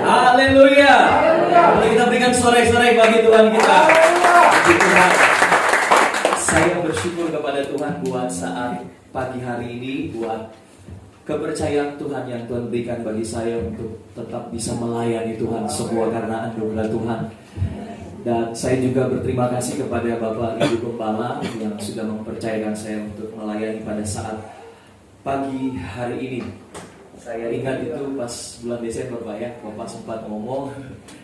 Haleluya. Mari kita berikan sorak-sorai bagi Tuhan kita. Puji Tuhan. Saya bersyukur kepada Tuhan buat saat pagi hari ini, buat kepercayaan Tuhan yang Tuhan berikan bagi saya untuk tetap bisa melayani Tuhan, semua karena anugerah Tuhan. Dan saya juga berterima kasih kepada Bapak Ibu Gembala yang sudah mempercayakan saya untuk melayani pada saat pagi hari ini. Saya ingat itu pas bulan Desember Pak ya, Bapak sempat ngomong,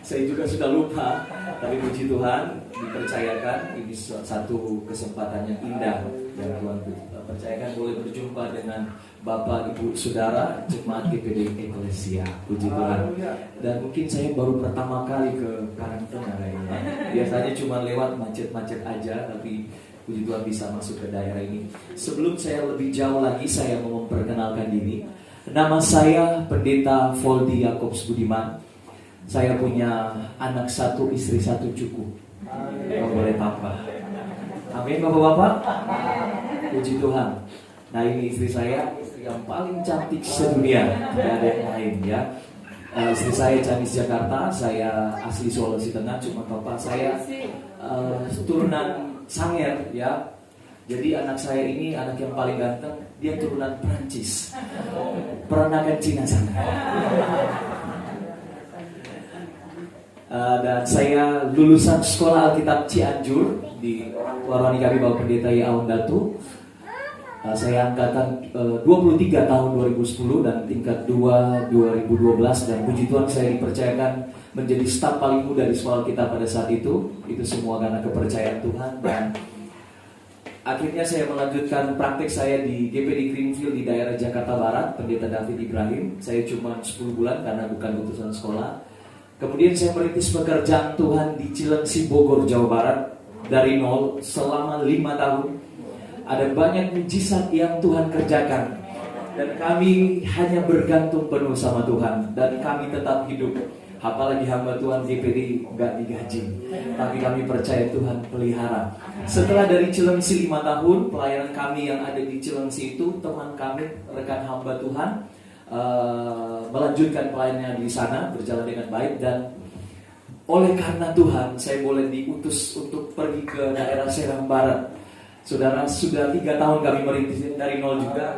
saya juga sudah lupa. Tapi puji Tuhan, dipercayakan ini satu kesempatan yang indah yang Tuhan percayakan boleh berjumpa dengan Bapak Ibu Saudara Jemaat GPD Eklesia. Puji Tuhan. Dan mungkin saya baru pertama kali ke Karangtengah kayaknya. Biasanya cuma lewat macet-macet aja, tapi puji Tuhan bisa masuk ke daerah ini. Sebelum saya lebih jauh lagi, saya mau memperkenalkan diri. Nama saya Pendeta Voldi Yakobs Budiman. Saya punya anak satu, istri satu cukup. Kalau boleh tambah. Amin Bapak-bapak. Puji Tuhan. Nah ini istri saya, istri yang paling cantik sedunia. Tidak ada yang lain ya. Istri saya Canis Jakarta. Saya asli Sulawesi Tengah. Cuma bapak saya turunan Sanger ya. Jadi anak saya ini anak yang paling ganteng, dia turunan Prancis, peranakan Cina sana. Dan saya lulusan Sekolah Alkitab Cianjur di Warwani kami Bapak Pendeta Yaun Datu. Saya angkatan 23 tahun 2010 dan tingkat 2 2012, dan puji Tuhan saya dipercayakan menjadi staf paling muda di Sekolah Alkitab pada saat itu. Itu semua karena kepercayaan Tuhan. Dan akhirnya saya melanjutkan praktek saya di GPD Greenfield di daerah Jakarta Barat, Pendeta David Ibrahim. Saya cuma 10 bulan karena bukan utusan sekolah. Kemudian saya merintis pekerjaan Tuhan di Cilengsi, Bogor, Jawa Barat dari nol selama 5 tahun. Ada banyak mujizat yang Tuhan kerjakan, dan kami hanya bergantung penuh sama Tuhan, dan kami tetap hidup. Apalagi hamba Tuhan GPD nggak digaji, tapi kami percaya Tuhan pelihara. Setelah dari Cilengsi 5 tahun, pelayanan kami yang ada di Cilengsi itu, teman kami, rekan hamba Tuhan melanjutkan pelayanannya di sana, berjalan dengan baik. Dan oleh karena Tuhan, saya boleh diutus untuk pergi ke daerah Serang Barat. Saudara, sudah 3 tahun kami merintis dari nol juga.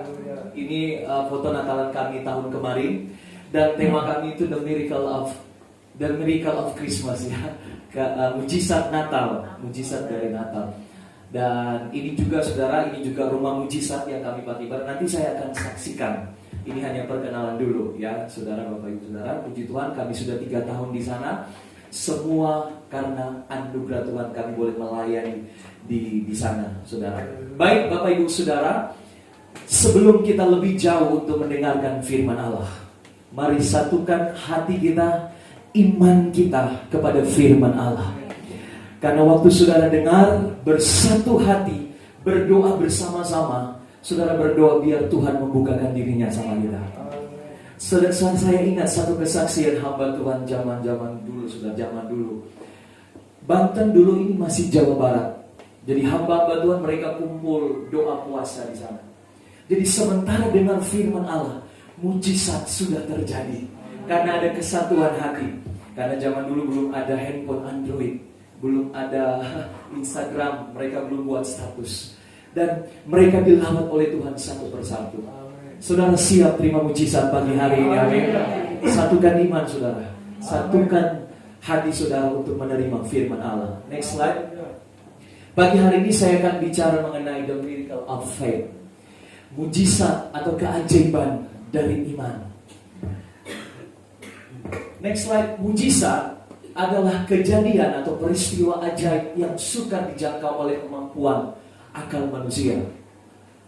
Ini foto Natalan kami tahun kemarin, dan tema kami itu The Miracle of Christmas ya, mujizat Natal, mujizat dari Natal. Dan ini juga saudara, ini juga rumah mujizat yang kami patibar. Nanti saya akan saksikan. Ini hanya perkenalan dulu ya, saudara, Bapak Ibu Saudara. Puji Tuhan, kami sudah 3 tahun di sana. Semua karena anugerah Tuhan kami boleh melayani di sana, saudara. Baik Bapak Ibu Saudara, sebelum kita lebih jauh untuk mendengarkan firman Allah, mari satukan hati kita, iman kita kepada firman Allah. Karena waktu saudara dengar, bersatu hati, berdoa bersama-sama, saudara berdoa biar Tuhan membukakan dirinya sama kita. Saya ingat satu kesaksian hamba Tuhan zaman dulu, sudah zaman dulu. Banten dulu ini masih Jawa Barat. Jadi hamba Tuhan mereka kumpul doa puasa di sana. Jadi sementara dengar firman Allah, mujizat sudah terjadi. Karena ada kesatuan hati. Karena zaman dulu belum ada handphone Android, belum ada Instagram, mereka belum buat status. Dan mereka dilawat oleh Tuhan satu persatu. Saudara siap terima mujizat pagi hari ini, amin. Satukan iman saudara, satukan hati saudara untuk menerima firman Allah. Next slide. Pagi hari ini saya akan bicara mengenai the miracle of faith, mujizat atau keajaiban dari iman. Next slide. Mujizat adalah kejadian atau peristiwa ajaib yang sukar dijangkau oleh kemampuan akal manusia.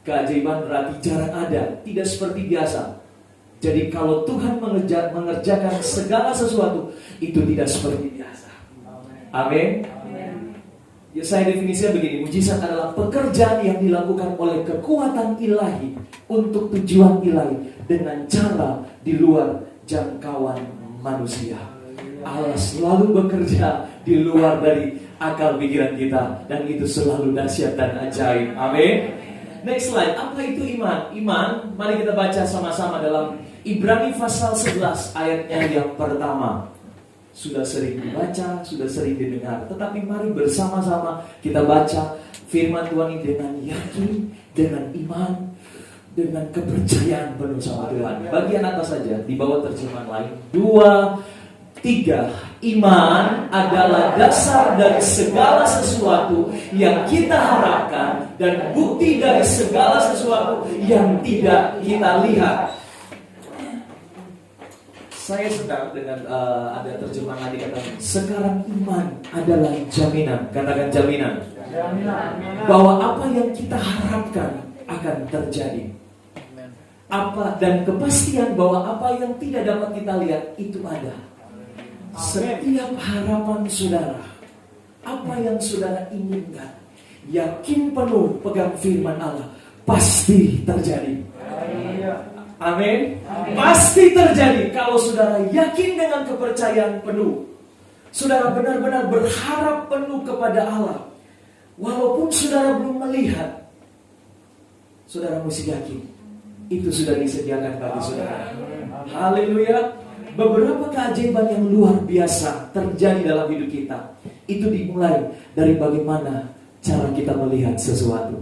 Keajaiban berarti jarang ada, tidak seperti biasa. Jadi kalau Tuhan mengerjakan segala sesuatu, itu tidak seperti biasa. Amin. Ya, saya definisinya begini, mujizat adalah pekerjaan yang dilakukan oleh kekuatan ilahi untuk tujuan ilahi dengan cara di luar jangkauan manusia. Allah selalu bekerja di luar dari akal pikiran kita, dan itu selalu dahsyat dan ajaib. Amin. Next slide. Apa itu iman? Iman, mari kita baca sama-sama dalam Ibrani pasal 11 ayatnya yang pertama. Sudah sering dibaca, sudah sering didengar, tetapi mari bersama-sama kita baca firman Tuhan ini dengan yakin, dengan iman, dengan kepercayaan penuh sama Tuhan. Bagian atas saja, di bawah terjemahan lain. 2, 3. Iman adalah dasar dari segala sesuatu yang kita harapkan dan bukti dari segala sesuatu yang tidak kita lihat. Saya sedang dengan ada terjemahan di kata sekarang iman adalah jaminan. Katakan jaminan. Bahwa apa yang kita harapkan akan terjadi. Apa dan kepastian bahwa apa yang tidak dapat kita lihat itu ada. Setiap harapan saudara, apa yang saudara inginkan, yakin penuh pegang firman Allah, pasti terjadi. Amin. Pasti terjadi kalau saudara yakin dengan kepercayaan penuh. Saudara benar-benar berharap penuh kepada Allah. Walaupun saudara belum melihat, saudara mesti yakin itu sudah disediakan bagi saudara. Haleluya. Beberapa keajaiban yang luar biasa terjadi dalam hidup kita. Itu dimulai dari bagaimana cara kita melihat sesuatu.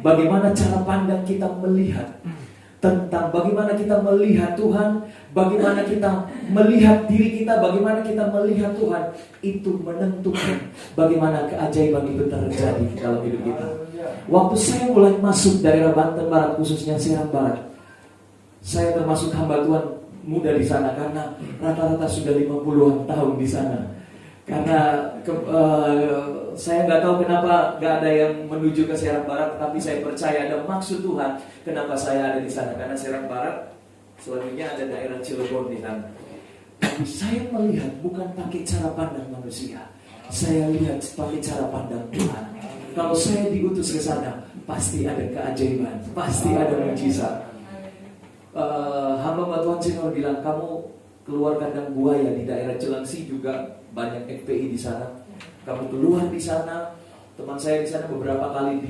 Bagaimana cara pandang kita melihat tentang bagaimana kita melihat Tuhan, bagaimana kita melihat diri kita, bagaimana kita melihat Tuhan, itu menentukan bagaimana keajaiban itu terjadi dalam hidup kita. Waktu saya mulai masuk daerah Banten Barat, khususnya Serang Barat, saya termasuk hamba Tuhan muda di sana karena rata-rata sudah 50-an tahun di sana. Karena saya nggak tahu kenapa nggak ada yang menuju ke Serang Barat, tapi saya percaya ada maksud Tuhan kenapa saya ada di sana. Karena Serang Barat selanjutnya ada daerah Cilegon di sana. Tapi saya melihat bukan pakai cara pandang manusia, saya lihat pakai cara pandang Tuhan. Kalau saya diutus ke sana, pasti ada keajaiban, pasti ada mujizat. Hamba Tuhan senior bilang, kamu keluar kandang buaya di daerah Cilengsi juga banyak FPI di sana. Kamu keluar di sana, teman saya di sana beberapa kali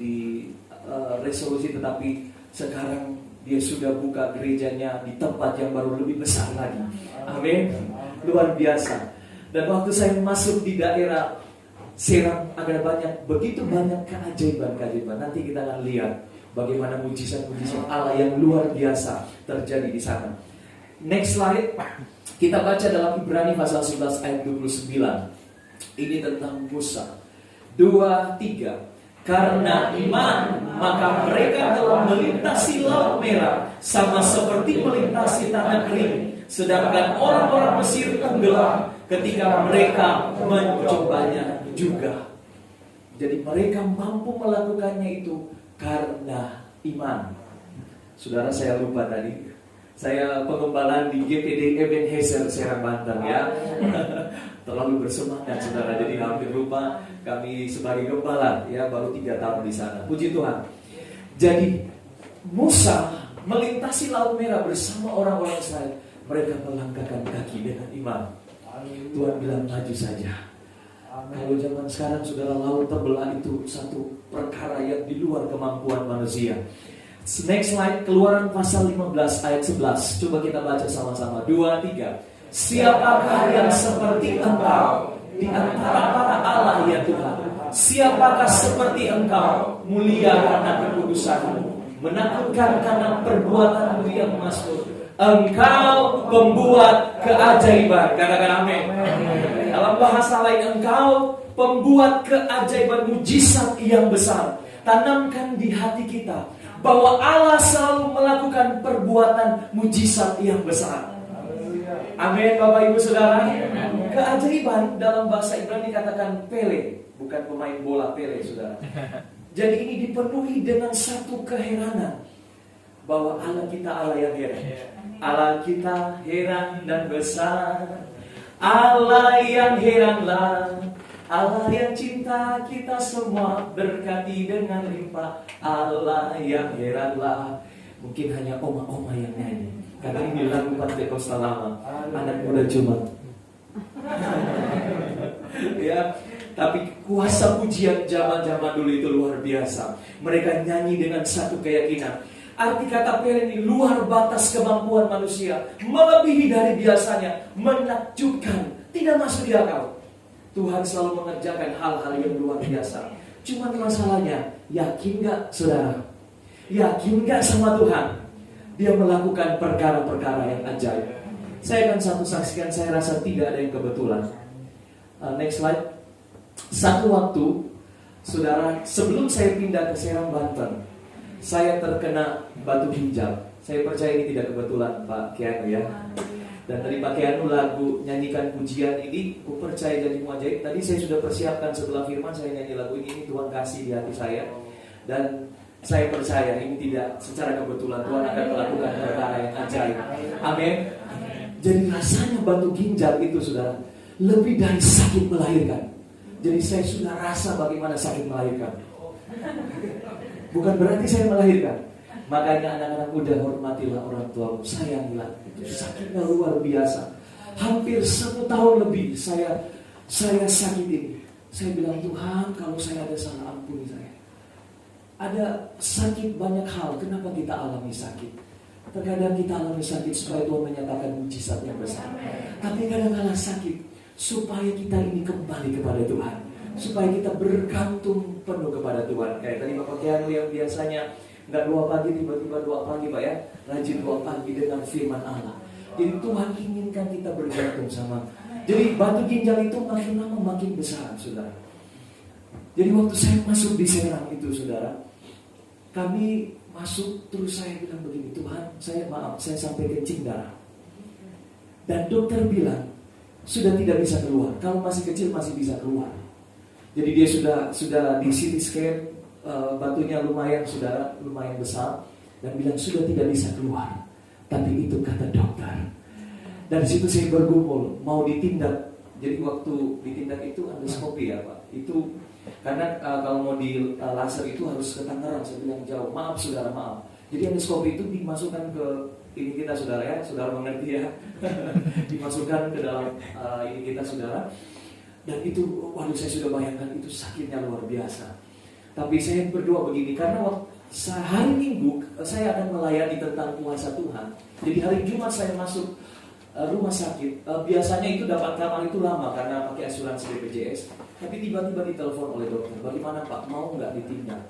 di resolusi, tetapi sekarang dia sudah buka gerejanya di tempat yang baru lebih besar lagi. Amin. Luar biasa. Dan waktu saya masuk di daerah Serang, ada begitu banyak keajaiban. Nanti kita akan lihat bagaimana mujizat-mujizat Allah yang luar biasa terjadi di sana. Next slide. Kita baca dalam Ibrani pasal 11 ayat 29. Ini tentang Musa. 2, 3. Karena iman, maka mereka telah melintasi laut merah, sama seperti melintasi tanah kering. Sedangkan orang-orang Mesir tenggelam ketika mereka mencobanya juga. Jadi mereka mampu melakukannya itu karena iman. Saudara, saya lupa tadi, saya pengembalaan di GPD Ebenezer Serang Banten ya. Terlalu bersemangat saudara, jadi hampir lupa kami sebagai gembala ya, baru 3 tahun di sana. Puji Tuhan. Jadi Musa melintasi Laut Merah bersama orang-orang Israel. Mereka melangkahkan kaki dengan iman. Tuhan bilang maju saja. Kalau zaman sekarang saudara, laut terbelah itu satu perkara yang di luar kemampuan manusia. Next slide, Keluaran pasal 15 ayat 11. Coba kita baca sama-sama. 2, 3. Siapakah yang seperti engkau di antara para Allah ya Tuhan? Siapakah seperti engkau, mulia karena kekudusanmu, menakutkan karena perbuatanmu yang masyhur? Engkau pembuat keajaiban. Katakan amin. Dalam bahasa lain, engkau pembuat keajaiban, mujizat yang besar. Tanamkan di hati kita bahwa Allah selalu melakukan perbuatan mujizat yang besar. Amin, Bapak Ibu Saudara. Keajaiban dalam bahasa Ibrani dikatakan pele, bukan pemain bola Pele, Saudara. Jadi ini dipenuhi dengan satu keheranan bahwa Allah kita Allah yang heran. Allah kita heran dan besar. Allah yang heranlah, Allah yang cinta kita semua, berkati dengan limpah. Allah yang heranlah. Mungkin hanya oma-oma yang nyanyi, karena ini lagu Pentekosta lama, anak muda cuma. Ya, Tapi kuasa pujian zaman-zaman dulu itu luar biasa. Mereka nyanyi dengan satu keyakinan. Arti kata Pele ini luar batas kemampuan manusia, melebihi dari biasanya, menakjubkan, tidak masuk di akal. Tuhan selalu mengerjakan hal-hal yang luar biasa. Cuma masalahnya, yakin gak saudara? Yakin gak sama Tuhan? Dia melakukan perkara-perkara yang ajaib. Saya akan satu saksikan, saya rasa tidak ada yang kebetulan. Next slide. Satu waktu, saudara, sebelum saya pindah ke Serang, Banten, saya terkena batu ginjal. Saya percaya ini tidak kebetulan, Pak Keanu ya. Dan dari Pak Keanu lagu nyanyikan pujian ini, aku percaya jadi muajaib. Tadi saya sudah persiapkan setelah firman, saya nyanyi lagu ini Tuhan kasih di hati saya. Dan saya percaya ini tidak secara kebetulan, Tuhan akan melakukan perkara yang ajaib. Amin. Jadi rasanya batu ginjal itu, saudara, lebih dari sakit melahirkan. Jadi saya sudah rasa bagaimana sakit melahirkan. Bukan berarti saya melahirkan. Makanya anak-anak muda, hormatilah orang tuamu, sayangilah. Itu sakitnya luar biasa. Hampir 1 tahun lebih saya sakit ini. Saya bilang, Tuhan, kalau saya ada salah, ampuni saya. Ada sakit banyak hal. Kenapa kita alami sakit? Terkadang kita alami sakit supaya Tuhan menyatakan mujizat yang besar. Tapi kadang-kadang sakit supaya kita ini kembali kepada Tuhan, supaya kita bergantung penuh kepada Tuhan. Kayak tadi Bapak Keanu yang biasanya nggak doa pagi, tiba-tiba doa pagi, Pak ya, rajin doa pagi dengan firman Allah. Jadi Tuhan inginkan kita bergantung sama. Jadi batu ginjal itu makin lama makin besar, saudara. Jadi waktu saya masuk di Serang itu, saudara, kami masuk terus saya bilang begini, Tuhan, saya sampai kencing darah. Dan dokter bilang sudah tidak bisa keluar. Kalau masih kecil masih bisa keluar. Jadi dia sudah di CT scan, batunya lumayan, saudara, lumayan besar, dan bilang sudah tidak bisa keluar. Tapi itu kata dokter. Dari situ saya bergumul mau ditindak. Jadi waktu ditindak itu endoskopi ya Pak. Itu karena kalau mau di laser itu harus ke Tangerang. Saya bilang jauh. Maaf saudara, maaf. Jadi endoskopi itu dimasukkan ke ini kita, saudara ya, saudara mengerti ya. Dimasukkan ke dalam ini kita, saudara. Dan itu, waduh, saya sudah bayangkan itu sakitnya luar biasa. Tapi saya berdoa begini, karena hari Minggu saya akan melayani tentang kuasa Tuhan. Jadi hari Jumat saya masuk rumah sakit. Biasanya itu dapat kamar itu lama karena pakai asuransi BPJS. Tapi tiba-tiba ditelepon oleh dokter, bagaimana Pak, mau nggak ditindak?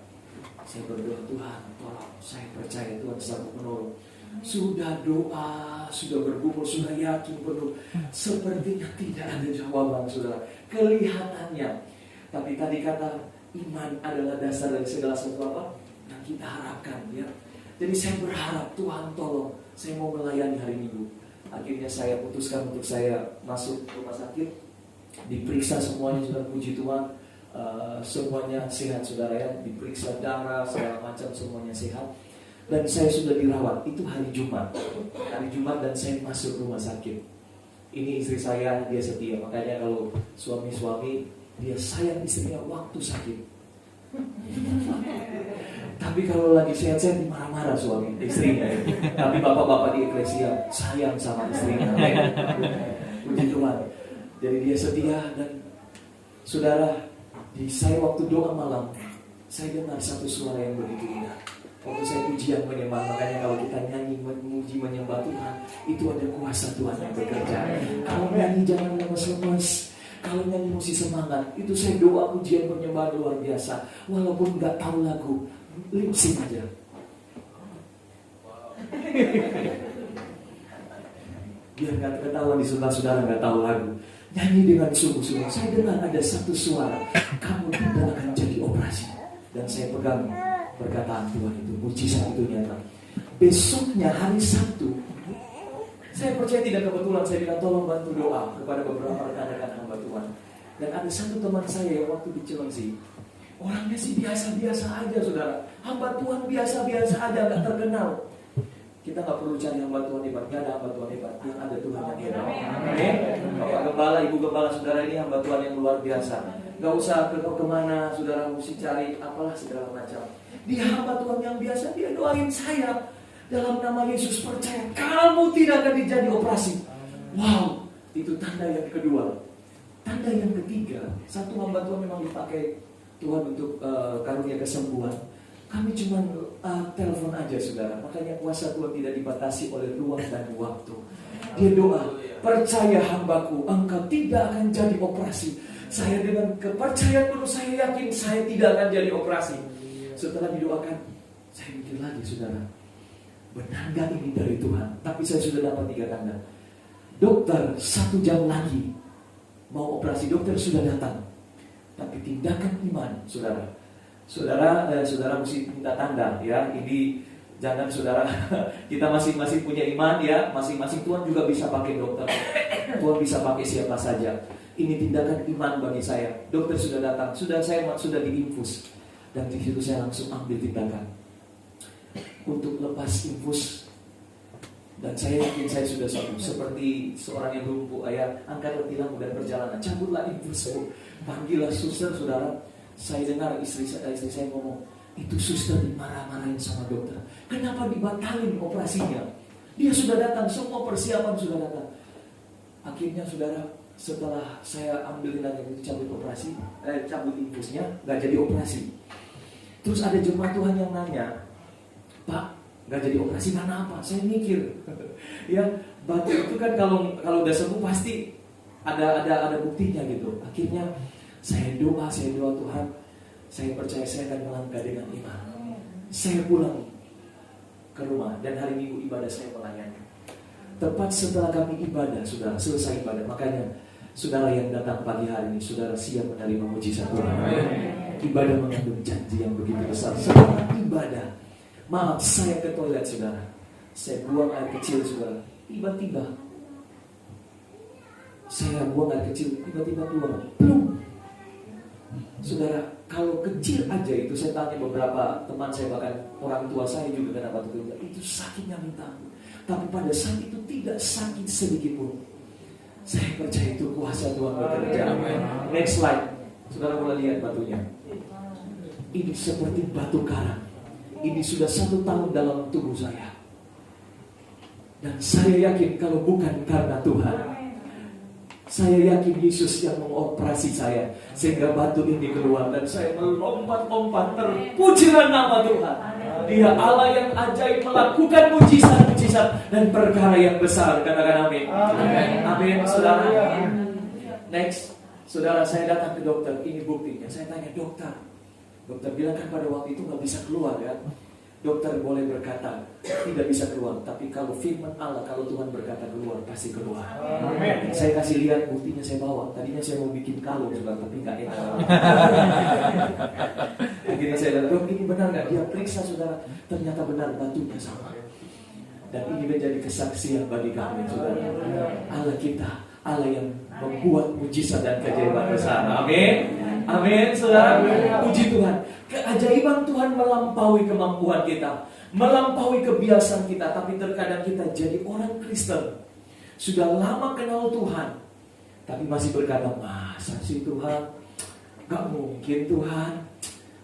Saya berdoa, Tuhan, tolong, saya percaya Tuhan sanggup menolong. Sudah doa, sudah bergumul, sudah yakin penuh. Sepertinya tidak ada jawaban, saudara. Kelihatannya. Tapi tadi kata iman adalah dasar dari segala sesuatu apa yang kita harapkan, ya. Jadi saya berharap Tuhan tolong. Saya mau melayani hari Minggu. Akhirnya saya putuskan untuk saya masuk rumah sakit, diperiksa semuanya, sudah puji Tuhan. Semuanya sehat, saudara ya. Diperiksa darah segala macam, semuanya sehat. Dan saya sudah dirawat. Itu hari Jumat. Hari Jumat dan saya masuk rumah sakit. Ini istri saya, dia setia. Makanya kalau suami-suami, dia sayang istrinya waktu sakit. Tapi kalau lagi sehat-sehat dimarah-marah suami istrinya. Tapi bapak-bapak di eklesia sayang sama istrinya. Puji Tuhan. Jadi dia setia. Dan saudara, saya waktu doa malam, saya dengar satu suara yang begitu indah. Waktu saya pujian menyembah, makanya kalau kita nyanyi memuji menyembah Tuhan, itu ada kuasa Tuhan yang bekerja. Kalau nyanyi jangan lemes-lemes. Kalau nyanyi mesti semangat. Itu saya doa pujian menyembah luar biasa. Walaupun nggak tahu lagu, lip sync aja. Biar nggak ketahuan di saudara nggak tahu lagu. Nyanyi dengan sungguh-sungguh. Saya dengar ada satu suara, kamu tidak akan jadi operasi. Dan saya pegang perkataan Tuhan itu, mujizat itu nyata. Besoknya hari Sabtu, saya percaya tidak kebetulan, saya bilang tolong bantu doa kepada beberapa rekan-rekan hamba Tuhan. Dan ada satu teman saya yang waktu di Cilengsi, orangnya sih biasa-biasa aja, saudara. Hamba Tuhan biasa-biasa aja, gak terkenal. Kita gak perlu cari hamba Tuhan hebat, gak ada hamba Tuhan hebat, yang ada Tuhan yang hebat. Amin. Bapak Gembala, Ibu Gembala, saudara, ini hamba Tuhan yang luar biasa. Gak usah kemana, saudara mesti cari apalah segala macam. Dia hamba Tuhan yang biasa, dia doain saya dalam nama Yesus, percaya kamu tidak akan dijadi operasi. Wow, itu tanda yang kedua. Tanda yang ketiga, satu hamba Tuhan memang dipakai Tuhan untuk karunia kesembuhan. Kami cuma telepon aja saudara. Makanya kuasa Tuhan tidak dibatasi oleh ruang dan waktu. Dia doa, percaya hambaku, engkau tidak akan jadi operasi. Saya dengan kepercayaan penuh saya yakin saya tidak akan jadi operasi. Setelah didoakan, saya mikir lagi saudara, benar gak ini dari Tuhan? Tapi saya sudah dapat 3 tanda. Dokter 1 jam lagi mau operasi, dokter sudah datang. Tapi tindakan iman saudara, saudara mesti minta tanda ya. Ini jangan saudara, kita masing-masing punya iman ya. Masing-masing Tuhan juga bisa pakai dokter, Tuhan bisa pakai siapa saja. Ini tindakan iman bagi saya. Dokter sudah datang, saya sudah diinfus. Dan di situ saya langsung ambil tindakan untuk lepas infus. Dan saya yakin saya sudah sembuh. Seperti seorang yang lumpuh, ayah angkatlah tilammu dan berjalan, cabutlah infusmu. Panggillah suster saudara. Saya dengar istri saya ngomong, itu suster dimarah-marahin sama dokter. Kenapa dibatalin operasinya? Dia sudah datang, semua persiapan sudah datang. Akhirnya saudara, setelah saya ambil tindakan itu cabut infusnya, nggak jadi operasi. Terus ada jemaat Tuhan yang nanya, Pak, nggak jadi operasi karena apa? Saya mikir, ya batu itu kan kalau udah sembuh pasti ada buktinya gitu. Akhirnya saya doa Tuhan, saya percaya saya akan melangkah dengan iman. Saya pulang ke rumah dan hari Minggu ibadah saya melayani. Tepat setelah kami ibadah, saudara, selesai ibadah. Makanya saudara yang datang pagi hari ini, saudara siap menerima mujizat Tuhan. Ibadah mengandung janji yang begitu besar. Setelah ibadah, maaf saya ke toilet saudara, saya buang air kecil saudara. Tiba-tiba saya buang air kecil, tiba-tiba keluar plung. Saudara, kalau kecil aja itu, saya tanya beberapa teman saya, bahkan orang tua saya juga kenapa itu sakitnya minta ampun. Tapi pada saat itu tidak sakit sedikit pun. Saya percaya itu kuasa Tuhan bekerja. Next slide, saudara boleh lihat batunya. Ini seperti batu karang. Ini sudah 1 tahun dalam tubuh saya. Dan saya yakin kalau bukan karena Tuhan, saya yakin Yesus yang mengoperasi saya sehingga batu ini keluar dan saya melompat-lompat. Terpujilah nama Tuhan. Dia Allah yang ajaib, melakukan mujizat-mujizat dan perkara yang besar. Katakan amin. Amin, saudara. Next, saudara, saya datang ke dokter. Ini buktinya. Saya tanya dokter bilang kan pada waktu itu nggak bisa keluar ya. Dokter boleh berkata tidak bisa keluar, tapi kalau firman Allah, kalau Tuhan berkata keluar, pasti keluar. Amin. Saya kasih lihat buktinya, saya bawa. Tadinya saya mau bikin kalung juga, tapi nggak enak. Akhirnya saya bilang, dok ini benar nggak? Dia periksa saudara, ternyata benar batunya sama. Dan ini menjadi kesaksian bagi kami saudara. Allah kita, Allah yang membuat mujizat dan keajaiban besar. Amin. Amin, saudara. Puji Tuhan. Keajaiban Tuhan melampaui kemampuan kita, melampaui kebiasaan kita. Tapi terkadang kita jadi orang Kristen, sudah lama kenal Tuhan, tapi masih berkata, masa sih Tuhan? Gak mungkin Tuhan.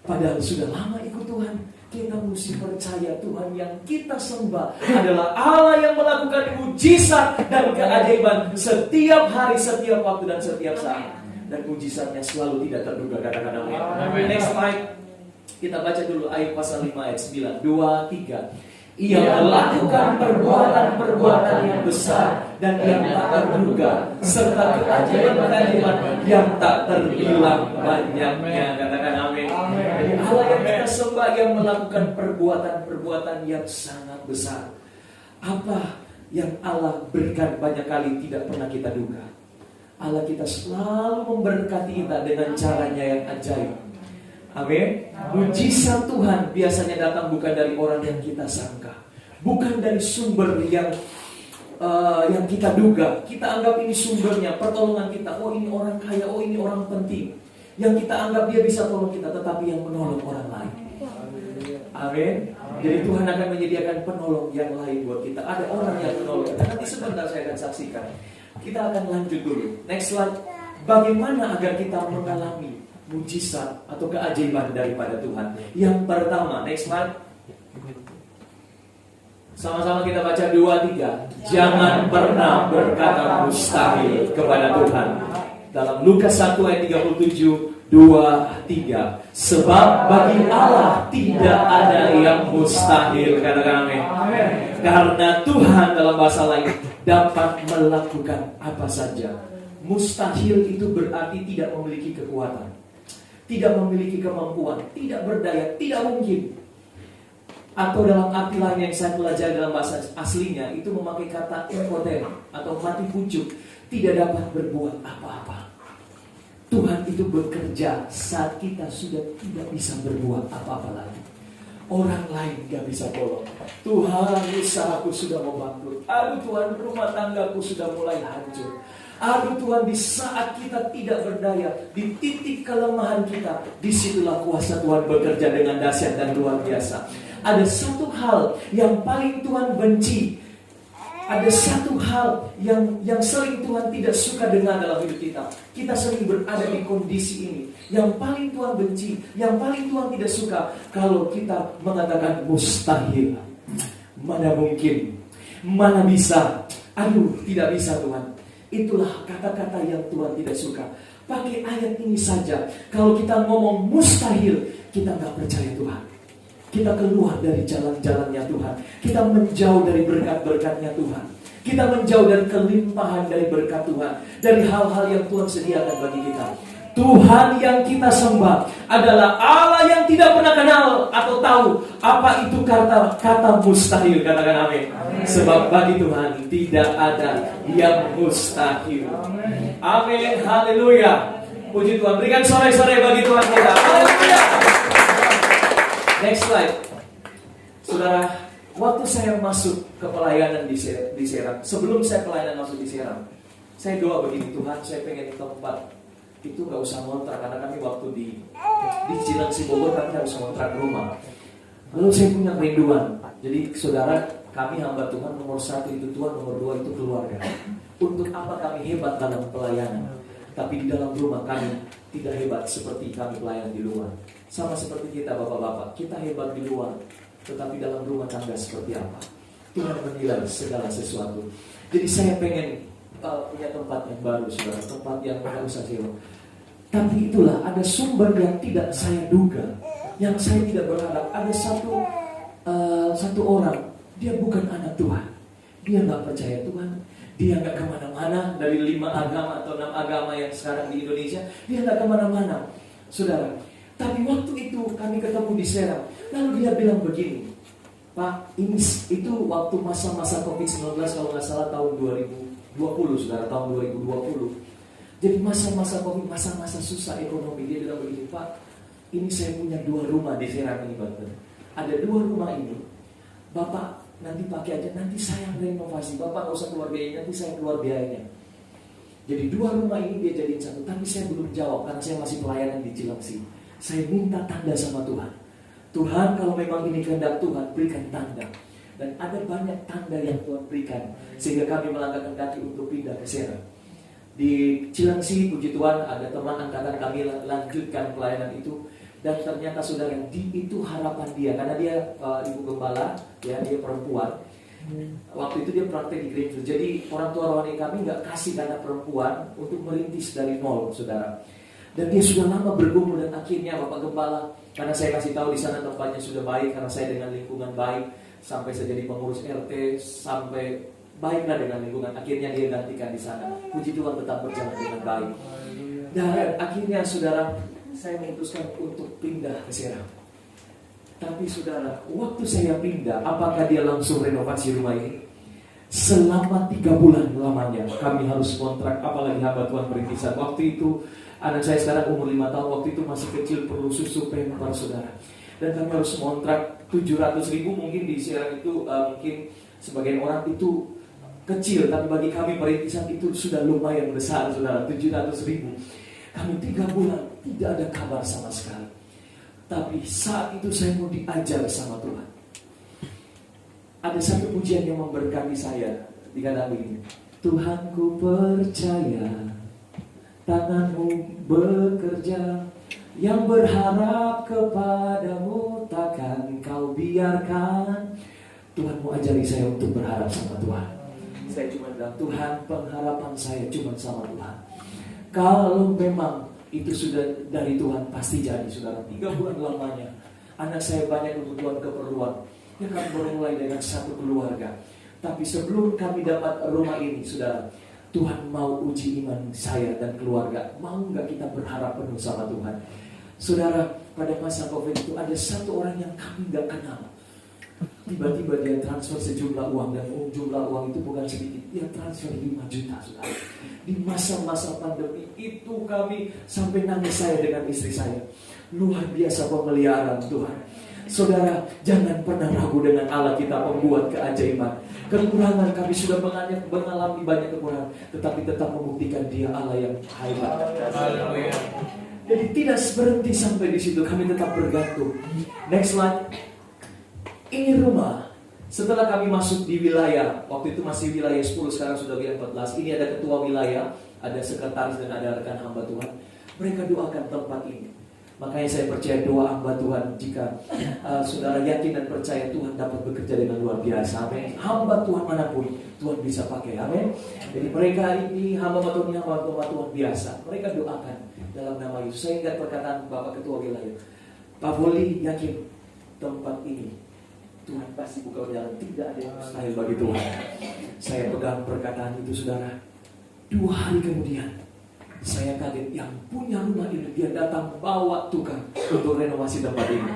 Padahal sudah lama ikut Tuhan. Kita mesti percaya Tuhan yang kita sembah adalah Allah yang melakukan mujizat dan keajaiban setiap hari, setiap waktu, dan setiap saat. Dan mujizatnya selalu tidak terduga. Katakan amin. Next slide. Kita baca dulu ayat pasal 5 ayat 9. 2, 3. Ia melakukan perbuatan-perbuatan yang besar dan yang tak terduga, serta keajaiban-keajaiban yang tak terhilang banyaknya. Katakan amin. Jadi Allah yang kita sembah yang melakukan perbuatan-perbuatan yang sangat besar. Apa yang Allah berikan banyak kali tidak pernah kita duga. Allah kita selalu memberkati kita dengan caranya yang ajaib. Amin. Mujizat Tuhan biasanya datang bukan dari orang yang kita sangka, bukan dari sumber yang kita duga. Kita anggap ini sumbernya, pertolongan kita. Oh ini orang kaya, oh ini orang penting, yang kita anggap dia bisa tolong kita, tetapi yang menolong orang lain. Amin. Jadi Tuhan akan menyediakan penolong yang lain buat kita. Ada orang yang menolong kita. Nanti sebentar saya akan saksikan. Kita akan lanjut dulu. Next slide. Bagaimana agar kita mengalami mujizat atau keajaiban daripada Tuhan? Yang pertama, next slide. Sama-sama kita baca 2, 3. Jangan pernah berkata mustahil kepada Tuhan. Dalam Lukas 1 ayat 37, 2, 3. Sebab bagi Allah tidak ada yang mustahil. Katakan amin. Karena Tuhan dalam bahasa lain dapat melakukan apa saja. Mustahil itu berarti tidak memiliki kekuatan, tidak memiliki kemampuan, tidak berdaya, tidak mungkin. Atau dalam arti lain yang saya pelajari dalam bahasa aslinya, itu memakai kata impoten atau mati pucuk, tidak dapat berbuat apa-apa. Tuhan itu bekerja saat kita sudah tidak bisa berbuat apa-apa lagi. Orang lain gak bisa tolong. Tuhan, usahaku sudah mau bangkrut. Aduh Tuhan, rumah tanggaku sudah mulai hancur. Aduh Tuhan, di saat kita tidak berdaya, di titik kelemahan kita, disitulah kuasa Tuhan bekerja dengan dahsyat dan luar biasa. Ada satu hal yang paling Tuhan benci. Ada satu hal yang sering Tuhan tidak suka dengar dalam hidup kita. Kita sering berada di kondisi ini. Yang paling Tuhan benci, yang paling Tuhan tidak suka, kalau kita mengatakan mustahil. Mana mungkin, mana bisa. Aduh, tidak bisa Tuhan. Itulah kata-kata yang Tuhan tidak suka. Pakai ayat ini saja. Kalau kita ngomong mustahil, kita gak percaya Tuhan. Kita keluar dari jalan-jalannya Tuhan. Kita menjauh dari berkat-berkatnya Tuhan. Kita menjauh dari kelimpahan dari berkat Tuhan. Dari hal-hal yang Tuhan sediakan bagi kita. Tuhan yang kita sembah adalah Allah yang tidak pernah kenal atau tahu apa itu kata mustahil. Katakan amin. Sebab bagi Tuhan tidak ada yang mustahil. Amin. Haleluya. Puji Tuhan. Berikan sore-sore bagi Tuhan kita. Haleluya. Next slide. Saudara, waktu saya masuk ke pelayanan di Serang, sebelum saya pelayanan masuk di Serang, saya doa begini, Tuhan, saya pengen tempat itu gak usah ngontrak, karena kami waktu di Cilengsi Bogor kami harus ngontrak rumah. Lalu saya punya kerinduan. Jadi saudara, kami hamba Tuhan nomor 1 itu Tuhan, nomor 2 itu keluarga. Untuk apa kami hebat dalam pelayanan, tapi di dalam rumah kami tidak hebat seperti kami pelayan di luar. Sama seperti kita bapak-bapak, kita hebat di luar, tetapi dalam rumah tangga seperti apa? Tuhan menilai segala sesuatu. Jadi saya pengen punya tempat yang baru, saudara, tempat yang tidak usah sewa. Tapi itulah ada sumber yang tidak saya duga, yang saya tidak berharap. Ada satu orang, dia bukan anak Tuhan, dia nggak percaya Tuhan, dia nggak kemana-mana. Dari 5 agama atau 6 agama yang sekarang di Indonesia, dia nggak kemana-mana, saudara. Tapi waktu itu kami ketemu di Serang, lalu dia bilang begini, Pak, ini itu waktu masa-masa COVID-19 kalau nggak salah tahun 2020, saudara, tahun 2020. Jadi masa-masa COVID, masa-masa susah ekonomi. Dia bilang begini, Pak, ini saya punya 2 rumah di Serang ini, Banten. Ada 2 rumah ini, Bapak nanti pakai aja, nanti saya renovasi, Bapak nggak usah keluar biayanya, nanti saya keluar biayanya. Jadi 2 rumah ini dia jadiin 1, tapi saya belum jawab karena saya masih pelayanan di Cilengsi. Saya minta tanda sama Tuhan. Tuhan, kalau memang ini kehendak Tuhan, berikan tanda. Dan ada banyak tanda yang Tuhan berikan, sehingga kami melangkahkan kaki untuk pindah ke Serang. Di Cilengsi, puji Tuhan, ada teman angkatan kami lanjutkan pelayanan itu. Dan ternyata saudara, itu harapan dia. Karena dia ibu gembala, ya, dia perempuan. Waktu itu dia praktek di gereja. Jadi orang tua rohani kami gak kasih anak perempuan untuk merintis dari nol, saudara. Dan dia sudah lama bergumul, dan akhirnya Bapak Gembala, karena saya kasih tahu di sana tempatnya sudah baik, karena saya dengan lingkungan baik, sampai saya jadi pengurus RT, sampai baiklah dengan lingkungan. Akhirnya dia gantikan di sana. Puji Tuhan, tetap berjalan dengan baik. Dan akhirnya saudara, saya memutuskan untuk pindah ke Serang. Tapi saudara, waktu saya pindah, apakah dia langsung renovasi rumah ini? Selama 3 bulan lamanya kami harus kontrak, apalagi hamba Tuhan berintisan. Waktu itu anak saya sekarang umur 5 tahun, waktu itu masih kecil, perlu susu pemper, saudara. Dan kami harus kontrak 700.000. Mungkin di Serang itu mungkin sebagian orang itu kecil, tapi bagi kami perintisan itu sudah lumayan besar, saudara. 700.000. Kami 3 bulan tidak ada kabar sama sekali. Tapi saat itu saya mau diajar sama Tuhan. Ada satu pujian yang memberkati saya. Dikatakan begini, Tuhanku percaya tanganmu bekerja, yang berharap kepadamu takkan kau biarkan. Tuhan mau ajari saya untuk berharap sama Tuhan. Saya cuma bilang, Tuhan, pengharapan saya cuma sama Tuhan. Kalau memang itu sudah dari Tuhan, pasti jadi, saudara. 3 bulan lamanya, anak saya banyak keperluan. Ya kami boleh mulai dengan satu keluarga. Tapi sebelum kami dapat rumah ini, saudara, Tuhan mau uji iman saya dan keluarga. Mau nggak kita berharap penuh sama Tuhan? Saudara, pada masa COVID itu ada satu orang yang kami nggak kenal. Tiba-tiba dia transfer sejumlah uang, dan jumlah uang itu bukan sedikit. Dia transfer 5 juta, saudara. Di masa-masa pandemi itu kami sampai nangis, saya dengan istri saya. Luar biasa pemeliharaan Tuhan. Saudara, jangan pernah ragu dengan Allah kita membuat keajaiban. Kekurangan kami sudah mengalami banyak kekurangan, tetapi tetap membuktikan Dia Allah yang hebat. Jadi tidak berhenti sampai di situ, kami tetap bergantung. Next slide. Ini rumah. Setelah kami masuk di wilayah, waktu itu masih wilayah 10, sekarang sudah wilayah 14. Ini ada ketua wilayah, ada sekretaris, dan ada rekan hamba Tuhan. Mereka doakan tempat ini. Makanya saya percaya doa hamba Tuhan, jika saudara yakin dan percaya, Tuhan dapat bekerja dengan luar biasa. Amin. Hamba Tuhan manapun Tuhan bisa pakai. Amin. Jadi mereka ini hamba Tuhan biasa. Mereka doakan dalam nama Yesus. Saya ingat perkataan Bapak Ketua Wilayah, Pak Boli yakin tempat ini Tuhan pasti buka jalan, tidak ada yang mustahil bagi Tuhan. Saya pegang perkataan itu, saudara. 2 hari kemudian saya kaget, yang punya rumah ini dia datang bawa tukang untuk renovasi tempat ini.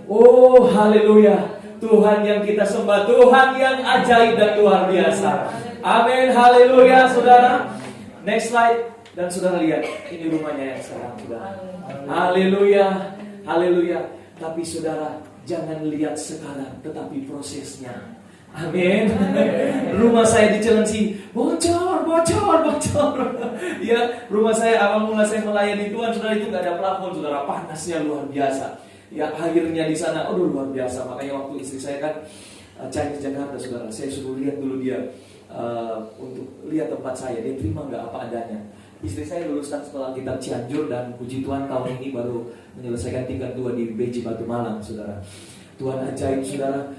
Oh haleluya, Tuhan yang kita sembah, Tuhan yang ajaib dan luar biasa. Amin, haleluya saudara. Next slide. Dan saudara lihat, ini rumahnya yang sekarang, saudara. Haleluya, haleluya. Tapi saudara, jangan lihat sekarang, tetapi prosesnya. Amin. Rumah saya di Cilengsi bocor. Ya, rumah saya awal mula saya melayani Tuhan, saudara, itu nggak ada plafon, saudara. Panasnya luar biasa. Ya, akhirnya di sana, luar biasa. Makanya waktu istri saya kan Chinese Jakarta, saudara, saya suruh lihat dulu dia untuk lihat tempat saya. Dia terima nggak apa adanya. Istri saya luluskan sekolah kitab Cianjur, dan puji Tuhan tahun ini baru menyelesaikan tingkat 2 di BJ Batu Malang, saudara. Tuhan ajaib, saudara.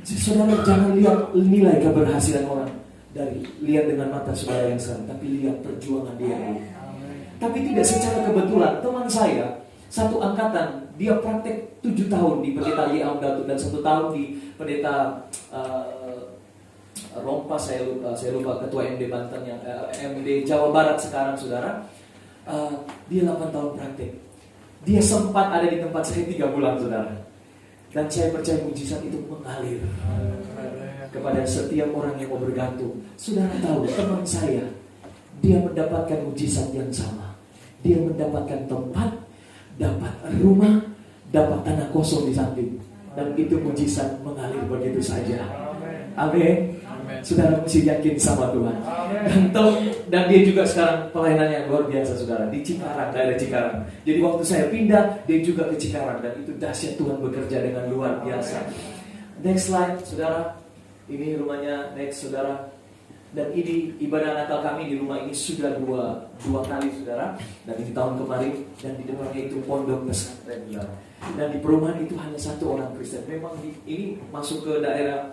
Saudara, jangan lihat nilai keberhasilan orang dari lihat dengan mata saudara yang sekarang, tapi lihat perjuangan dia. Tapi tidak secara kebetulan. Teman saya satu angkatan, dia praktek 7 tahun di pendeta Yeam Datuk dan 1 tahun di pendeta Rompa, saya lupa ketua MD Banten yang MD Jawa Barat sekarang, saudara. Dia 8 tahun praktek. Dia sempat ada di tempat saya 3 bulan, saudara. Dan saya percaya mujizat itu mengalir kepada setiap orang yang mau bergantung. Saudara tahu, teman saya, dia mendapatkan mujizat yang sama. Dia mendapatkan tempat, dapat rumah, dapat tanah kosong di samping. Dan itu mujizat mengalir begitu saja. Amin. Saudara mesti yakin sama Tuhan. Dan dia juga sekarang pelayanannya luar biasa, saudara, di Cikarang, daerah Cikarang. Jadi waktu saya pindah, dia juga ke Cikarang, dan itu dahsyat Tuhan bekerja dengan luar biasa. Next slide, saudara. Ini rumahnya, next, saudara. Dan ini ibadah Natal kami di rumah ini sudah dua kali, saudara. Dan ini tahun kemarin, dan di depannya itu pondok pesantren, saudara. Dan di perumahan itu hanya 1 orang Kristen. Memang ini masuk ke daerah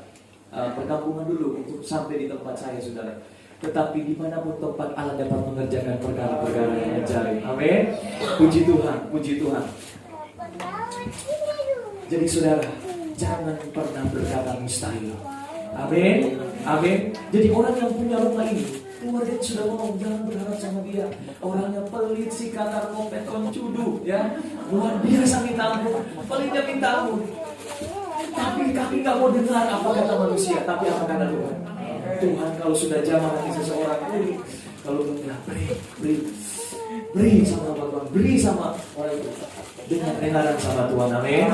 perkampungan dulu untuk sampai di tempat saya, saudara. Tetapi dimanapun tempat, Allah dapat mengerjakan perkara-perkara yang ajaib. Amin. Puji Tuhan, puji Tuhan. Jadi saudara, jangan pernah berkata mustahil. Amin, amin. Jadi orang yang punya rumah ini, keluarga sudah ngomong, jangan berharap sama dia. Orangnya pelit, si katar kompet, koncudu, ya. Luar biasa minta ampun, pelitnya minta ampun. Tapi kami nggak mau dengar apa kata manusia, tapi apa kata Tuhan. Tuhan kalau sudah jamah hati seseorang, kalau Tuhan beri sama Tuhan, beri sama orang itu dengan kenalan sama Tuhan. Amin.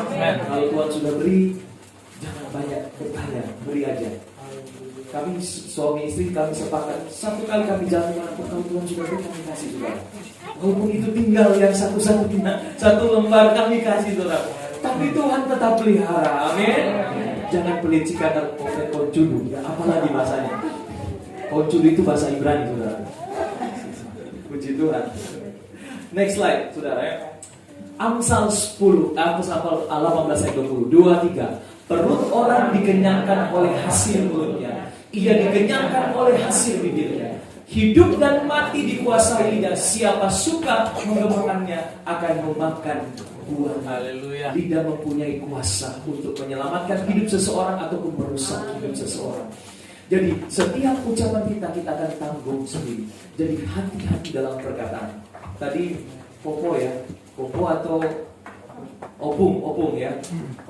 Kalau Tuhan sudah beri, jangan banyak bertanya, beri aja. Kami suami istri kami sepakat, 1 kali kami jalan manapun, kalau Tuhan sudah beri, kami kasih juga. Walaupun itu tinggal yang satu lembar, kami kasih, saudara. Tapi Tuhan tetap pelihara. Amin. Jangan pelit sikadar koncudu, ya, apalagi bahasanya. Koncudu itu bahasa Ibrani, saudara. Puji Tuhan. Next slide, saudara, ya. Amsal 10, Amsal 18 ayat 20, 2-3. Perut orang dikenyangkan oleh hasil mulutnya, ia dikenyangkan oleh hasil bibirnya. Hidup dan mati dikuasai lidah. Siapa suka menggemakannya akan memakan buah. Haleluya. Lidah mempunyai kuasa untuk menyelamatkan hidup seseorang ataupun merusak hidup seseorang. Jadi setiap ucapan kita akan tanggung sendiri. Jadi hati-hati dalam perkataan. Tadi Popo ya, Popo atau Opung ya,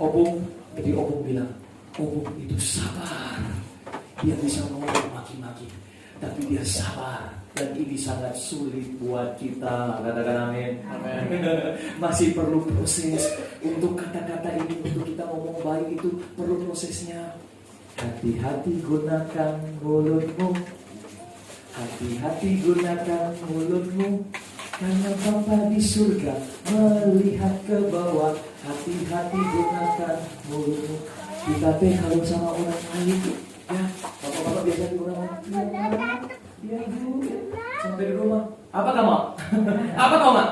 Opung. Jadi Opung bilang, Opung itu sabar. Dia bisa ngomong maki-maki, tapi dia sabar. Dan ini sangat sulit buat kita. Katakan amin. Masih perlu proses untuk kata-kata ini. Untuk kita ngomong baik itu perlu prosesnya. Hati-hati gunakan mulutmu. Hati-hati gunakan mulutmu. Karena Bapa di surga melihat ke bawah. Hati-hati gunakan mulutmu. Kita kalau sama orang lain, ya, bapak-bapak biasa di orang lain. Ya ibu, sampai di rumah. Apa kamu? Apa kamu?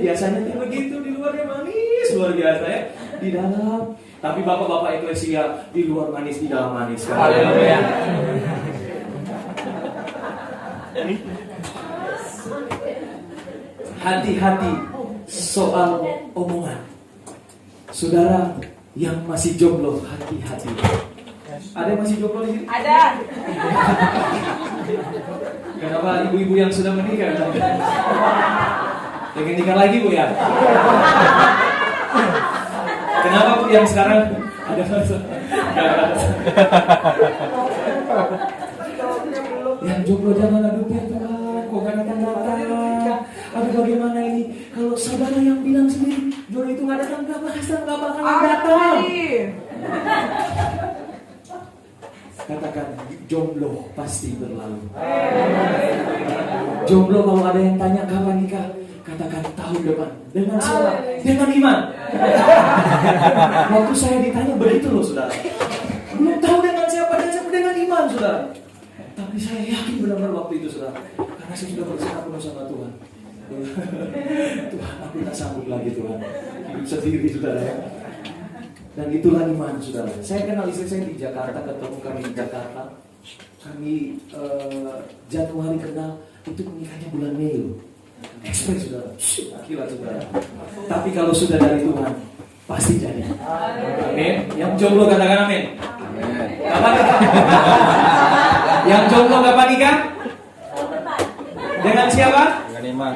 Biasanya tuh begitu, di luarnya manis luar biasa ya. Di dalam, tapi bapak-bapak eklesia di luar manis, di dalam manis. Haleluya. Hati-hati soal omongan. Saudara yang masih jomblo, hati-hati. Ada yang masih jomblo di sini? Ada. Kenapa ibu-ibu yang sudah menikah? Pengen nikah lagi Bu ya? Kenapa Bu yang sekarang ada yang jomblo jangan adu Tuhan, kok gak datang-datang? Aduh bagaimana ini? Kalau saudara yang bilang sendiri jodoh itu gak datang, gak bakalan datang. Katakan jomblo pasti berlalu. Jomblo kalau ada yang tanya kapan nikah, katakan tahun depan. Dengan siapa? Dengan iman. Waktu saya ditanya begitu loh saudara. Belum tahu dengan siapa, dengan iman saudara. Tapi saya yakin benar-benar waktu itu saudara. Karena saya sudah berserah penuh sama Tuhan. Tuhan, aku tak sanggup lagi Tuhan. Hidup sendiri saudara ya. Dan itulah iman saudara. Saya kenal istri saya di Jakarta, ketemu kami di Jakarta. Kami Januari kenal, itu menikahnya bulan Mei loh. Ekspres saudara. Gila saudara. Tapi kalau sudah dari Tuhan, pasti jadi. Amin. Yang jomblo katakan amin. Kapan nikah? Yang jomblo kapan nikah? Dengan siapa? Dengan iman.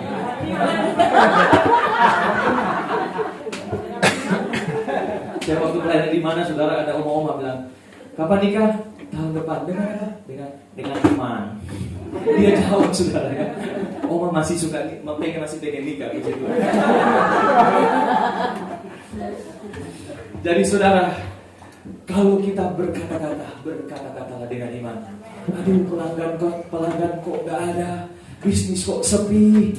Saya waktu pelayanan di mana saudara ada oma-oma bilang, kapan nikah? Tahun depan. Dengan iman. Dia jawab saudara ya. Oma masih suka masih pengen nikah gitu. Jadi saudara, kalau kita berkata-kata dengan iman. Aduh pelanggan kok gak ada, bisnis kok sepi,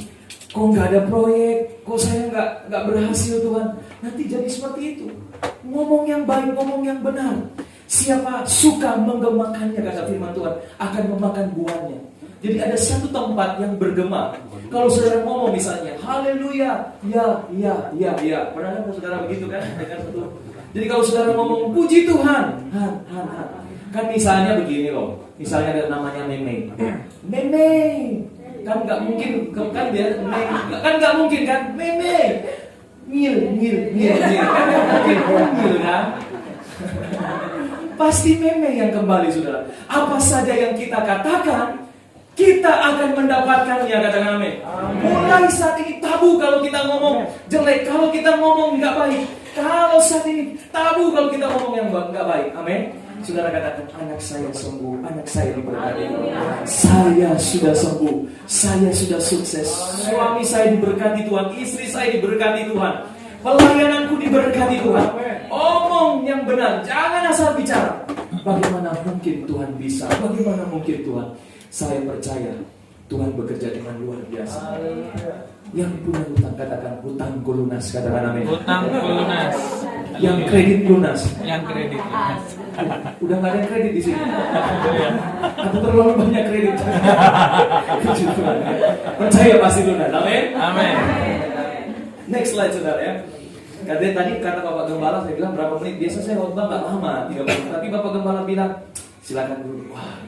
kok gak ada proyek, kok saya gak berhasil Tuhan. Nanti jadi seperti itu. Ngomong yang baik, ngomong yang benar. Siapa suka menggemakannya kata firman Tuhan akan memakan buahnya. Jadi ada satu tempat yang bergema. Kalau saudara ngomong misalnya, haleluya, ya. Pernah kan saudara begitu kan? Jadi kalau saudara ngomong puji Tuhan, kan misalnya begini loh. Misalnya ada namanya Meme. Kan nggak mungkin kan dia kan nggak mungkin kan Meme. Mil kan nggak mungkin mil kan. Pasti Meme yang kembali saudara. Apa saja yang kita katakan, kita akan mendapatkannya, katakan amin. Mulai saat ini tabu kalau kita ngomong jelek, kalau kita ngomong nggak baik. Kalau saat ini tabu kalau kita ngomong yang nggak baik, amin. Saudara katakan, anak saya sembuh, anak saya diberkati. Saya sudah sembuh, saya sudah sukses. Suami saya diberkati Tuhan, istri saya diberkati Tuhan. Pelayananku diberkati Tuhan. Omong yang benar, jangan asal bicara. Bagaimana mungkin Tuhan bisa? Bagaimana mungkin Tuhan? Saya percaya Tuhan bekerja dengan luar biasa. Yang punya hutang katakan hutangku lunas, katakan amin. Hutangku lunas. Yang kredit lunas. Yang kredit lunas. Udah nggak ada yang kredit di sini. Atau terlalu banyak kredit. Percaya pasti lunas, amin. Amin. Next slide saudara ya. Katanya tadi kata Bapak Gembala, saya bilang berapa menit? Biasa saya khotbah nggak lama, 3 menit. Tapi Bapak Gembala bilang Silakan dulu. Wah,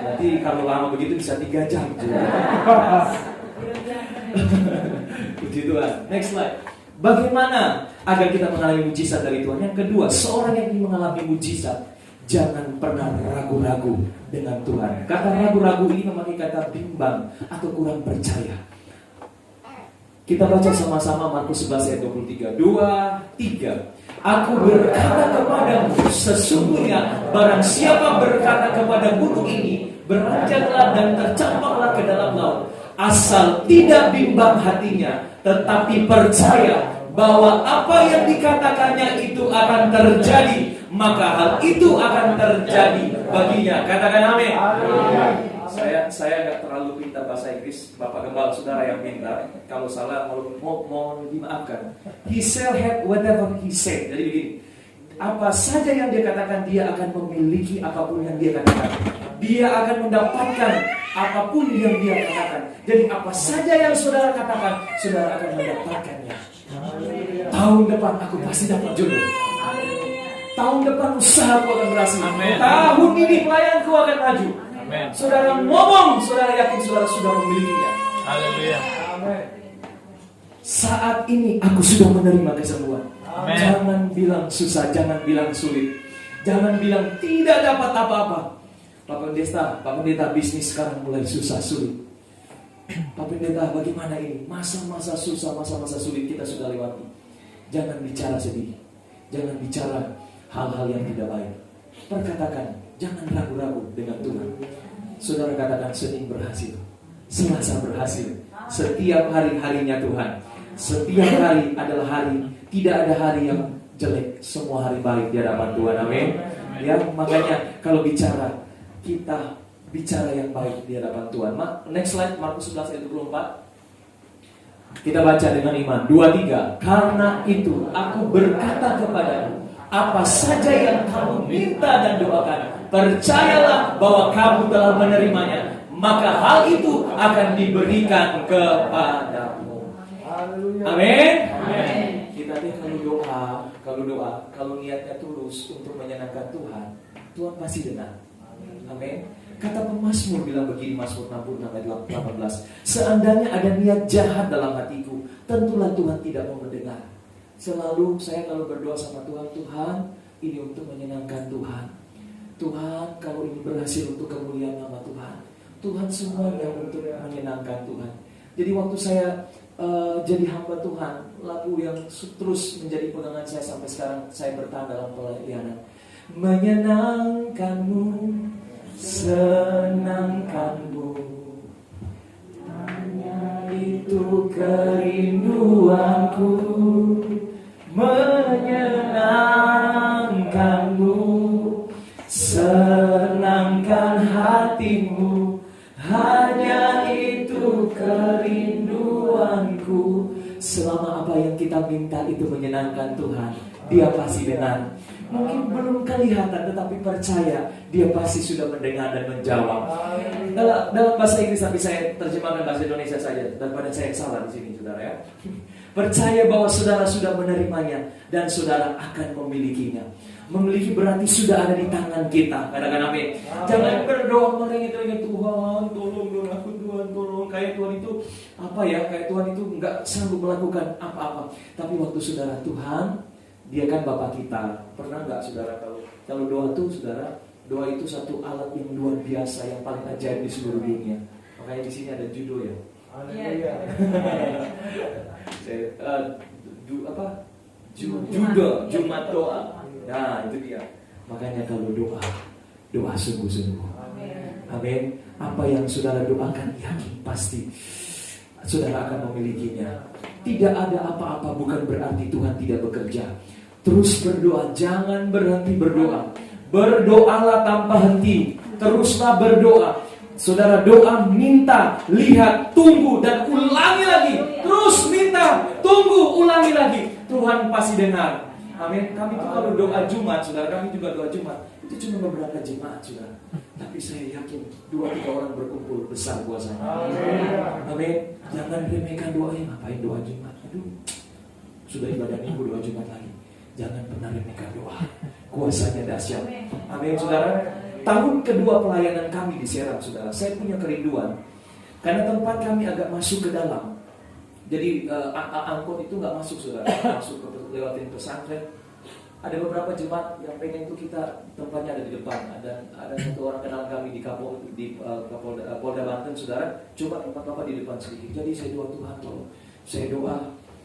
nanti kalau lama begitu bisa 3 jam. Puji Tuhan. Next slide. Bagaimana agar kita mengalami mujizat dari Tuhan? Yang kedua, seorang yang ingin mengalami mujizat, jangan pernah ragu-ragu dengan Tuhan. Kata ragu-ragu ini memakai kata bimbang atau kurang percaya. Kita baca sama-sama Markus 11 ayat 23. 2, 3. Aku berkata kepadamu, sesungguhnya barang siapa berkata kepada gunung ini, beranjaklah dan tercampaklah ke dalam laut, asal tidak bimbang hatinya, tetapi percaya bahwa apa yang dikatakannya itu akan terjadi, maka hal itu akan terjadi baginya. Katakan amin. Saya nggak terlalu pintar bahasa Inggris. Bapak Gembala saudara yang pintar. Kalau salah mau dimaafkan. He shall have whatever he said. Jadi begini, apa saja yang dia katakan, dia akan memiliki apapun yang dia katakan. Dia akan mendapatkan apapun yang dia katakan. Jadi apa saja yang saudara katakan, saudara akan mendapatkannya. Tahun depan aku pasti dapat jodoh. Tahun depan usahaku akan berhasil. Amen. Tahun ini pelayanku akan maju. Amen. Saudara ngomong, saudara yakin saudara sudah memilikinya. Haleluya. Saat ini aku sudah menerima kesembuhan. Amen. Jangan bilang susah, jangan bilang sulit, jangan bilang tidak dapat apa-apa. Pak Pendeta bisnis sekarang mulai susah sulit. Pak Pendeta bagaimana ini? Masa-masa susah, masa-masa sulit kita sudah lewati. Jangan bicara sedih, jangan bicara hal-hal yang tidak baik. Perkatakan, jangan ragu-ragu dengan Tuhan. Saudara katakan, Senin berhasil, Selasa berhasil. Setiap hari-harinya Tuhan. Setiap hari adalah hari. Tidak ada hari yang jelek. Semua hari baik di hadapan Tuhan. Amin. Ya, makanya kalau bicara, kita bicara yang baik di hadapan Tuhan. Next slide, Markus 11 ayat 24. Kita baca dengan iman. 2, 3. Karena itu aku berkata kepadamu, apa saja yang kamu minta dan doakan, percayalah bahwa kamu telah menerimanya, maka hal itu akan diberikan kepadamu. Amin. Kita nih kalau niatnya tulus untuk menyenangkan Tuhan, Tuhan pasti dengar. Amin. Kata pemazmur bilang begini, Mazmur 66 ayat 18. Seandainya ada niat jahat dalam hatiku, tentulah Tuhan tidak mau mendengar. Selalu saya kalau berdoa sama Tuhan, Tuhan ini untuk menyenangkan Tuhan. Tuhan kalau ini berhasil untuk kemuliaan nama Tuhan. Tuhan semuanya untuk menyenangkan Tuhan. Jadi waktu saya jadi hamba Tuhan, lagu yang terus menjadi pegangan saya sampai sekarang, saya bertahan dalam pelayanan. Menyenangkanmu, senangkanmu, hanya itu kerinduanku. Menyenangkanmu, senangkan hatimu, hanya itu kerinduanku. Selama apa yang kita minta itu menyenangkan Tuhan, Dia pasti dengar. Mungkin belum kelihatan, tetapi percaya Dia pasti sudah mendengar dan menjawab. Dalam bahasa Inggris, tapi saya terjemahkan bahasa Indonesia saja daripada saya salah di sini, saudara ya. Percaya bahwa saudara sudah menerimanya dan saudara akan memilikinya. Memiliki berarti sudah ada di tangan kita. Katakan amin. Jangan berdoa merengek-rengek, Tuhan tolong aku, Tuhan tolong. Kayak Tuhan itu apa ya? Kayak Tuhan itu nggak sanggup melakukan apa-apa. Tapi waktu saudara Tuhan, Dia kan Bapa kita. Pernah nggak saudara kalau doa tuh saudara, doa itu satu alat yang luar biasa, yang paling ajaib di seluruh dunia. Makanya di sini ada judul ya. Jumat doa. Nah itu dia. Makanya kalau doa sungguh-sungguh. Amin. Apa yang saudara doakan, yakin pasti saudara akan memilikinya. Tidak ada apa-apa bukan berarti Tuhan tidak bekerja. Terus berdoa, jangan berhenti berdoa. Berdoalah tanpa henti. Teruslah berdoa. Saudara doa, minta, lihat, tunggu, dan ulangi lagi. Terus minta, tunggu, ulangi lagi. Tuhan pasti dengar. Amin. Kami itu kalau doa Jumat, saudara, kami juga doa Jumat. Itu cuma beberapa jemaat, saudara. Tapi saya yakin 2-3 orang berkumpul besar kuasanya. Amin. Jangan remehkan doanya. Ngapain doa Jumat? Aduh, sudah ibadah minggu, doa Jumat lagi. Jangan pernah remehkan doa. Kuasanya dahsyat. Amin, saudara. Tahun kedua pelayanan kami di Serang, saudara, saya punya kerinduan karena tempat kami agak masuk ke dalam. Jadi angkot itu nggak masuk, saudara, masuk ke lewatin pesantren. Ada beberapa jemaat yang pengen itu kita tempatnya ada di depan. Ada satu orang kenal kami di Polda Banten, saudara. Coba tempat Bapak di depan sedikit. Jadi saya doa Tuhan, tolong. Saya doa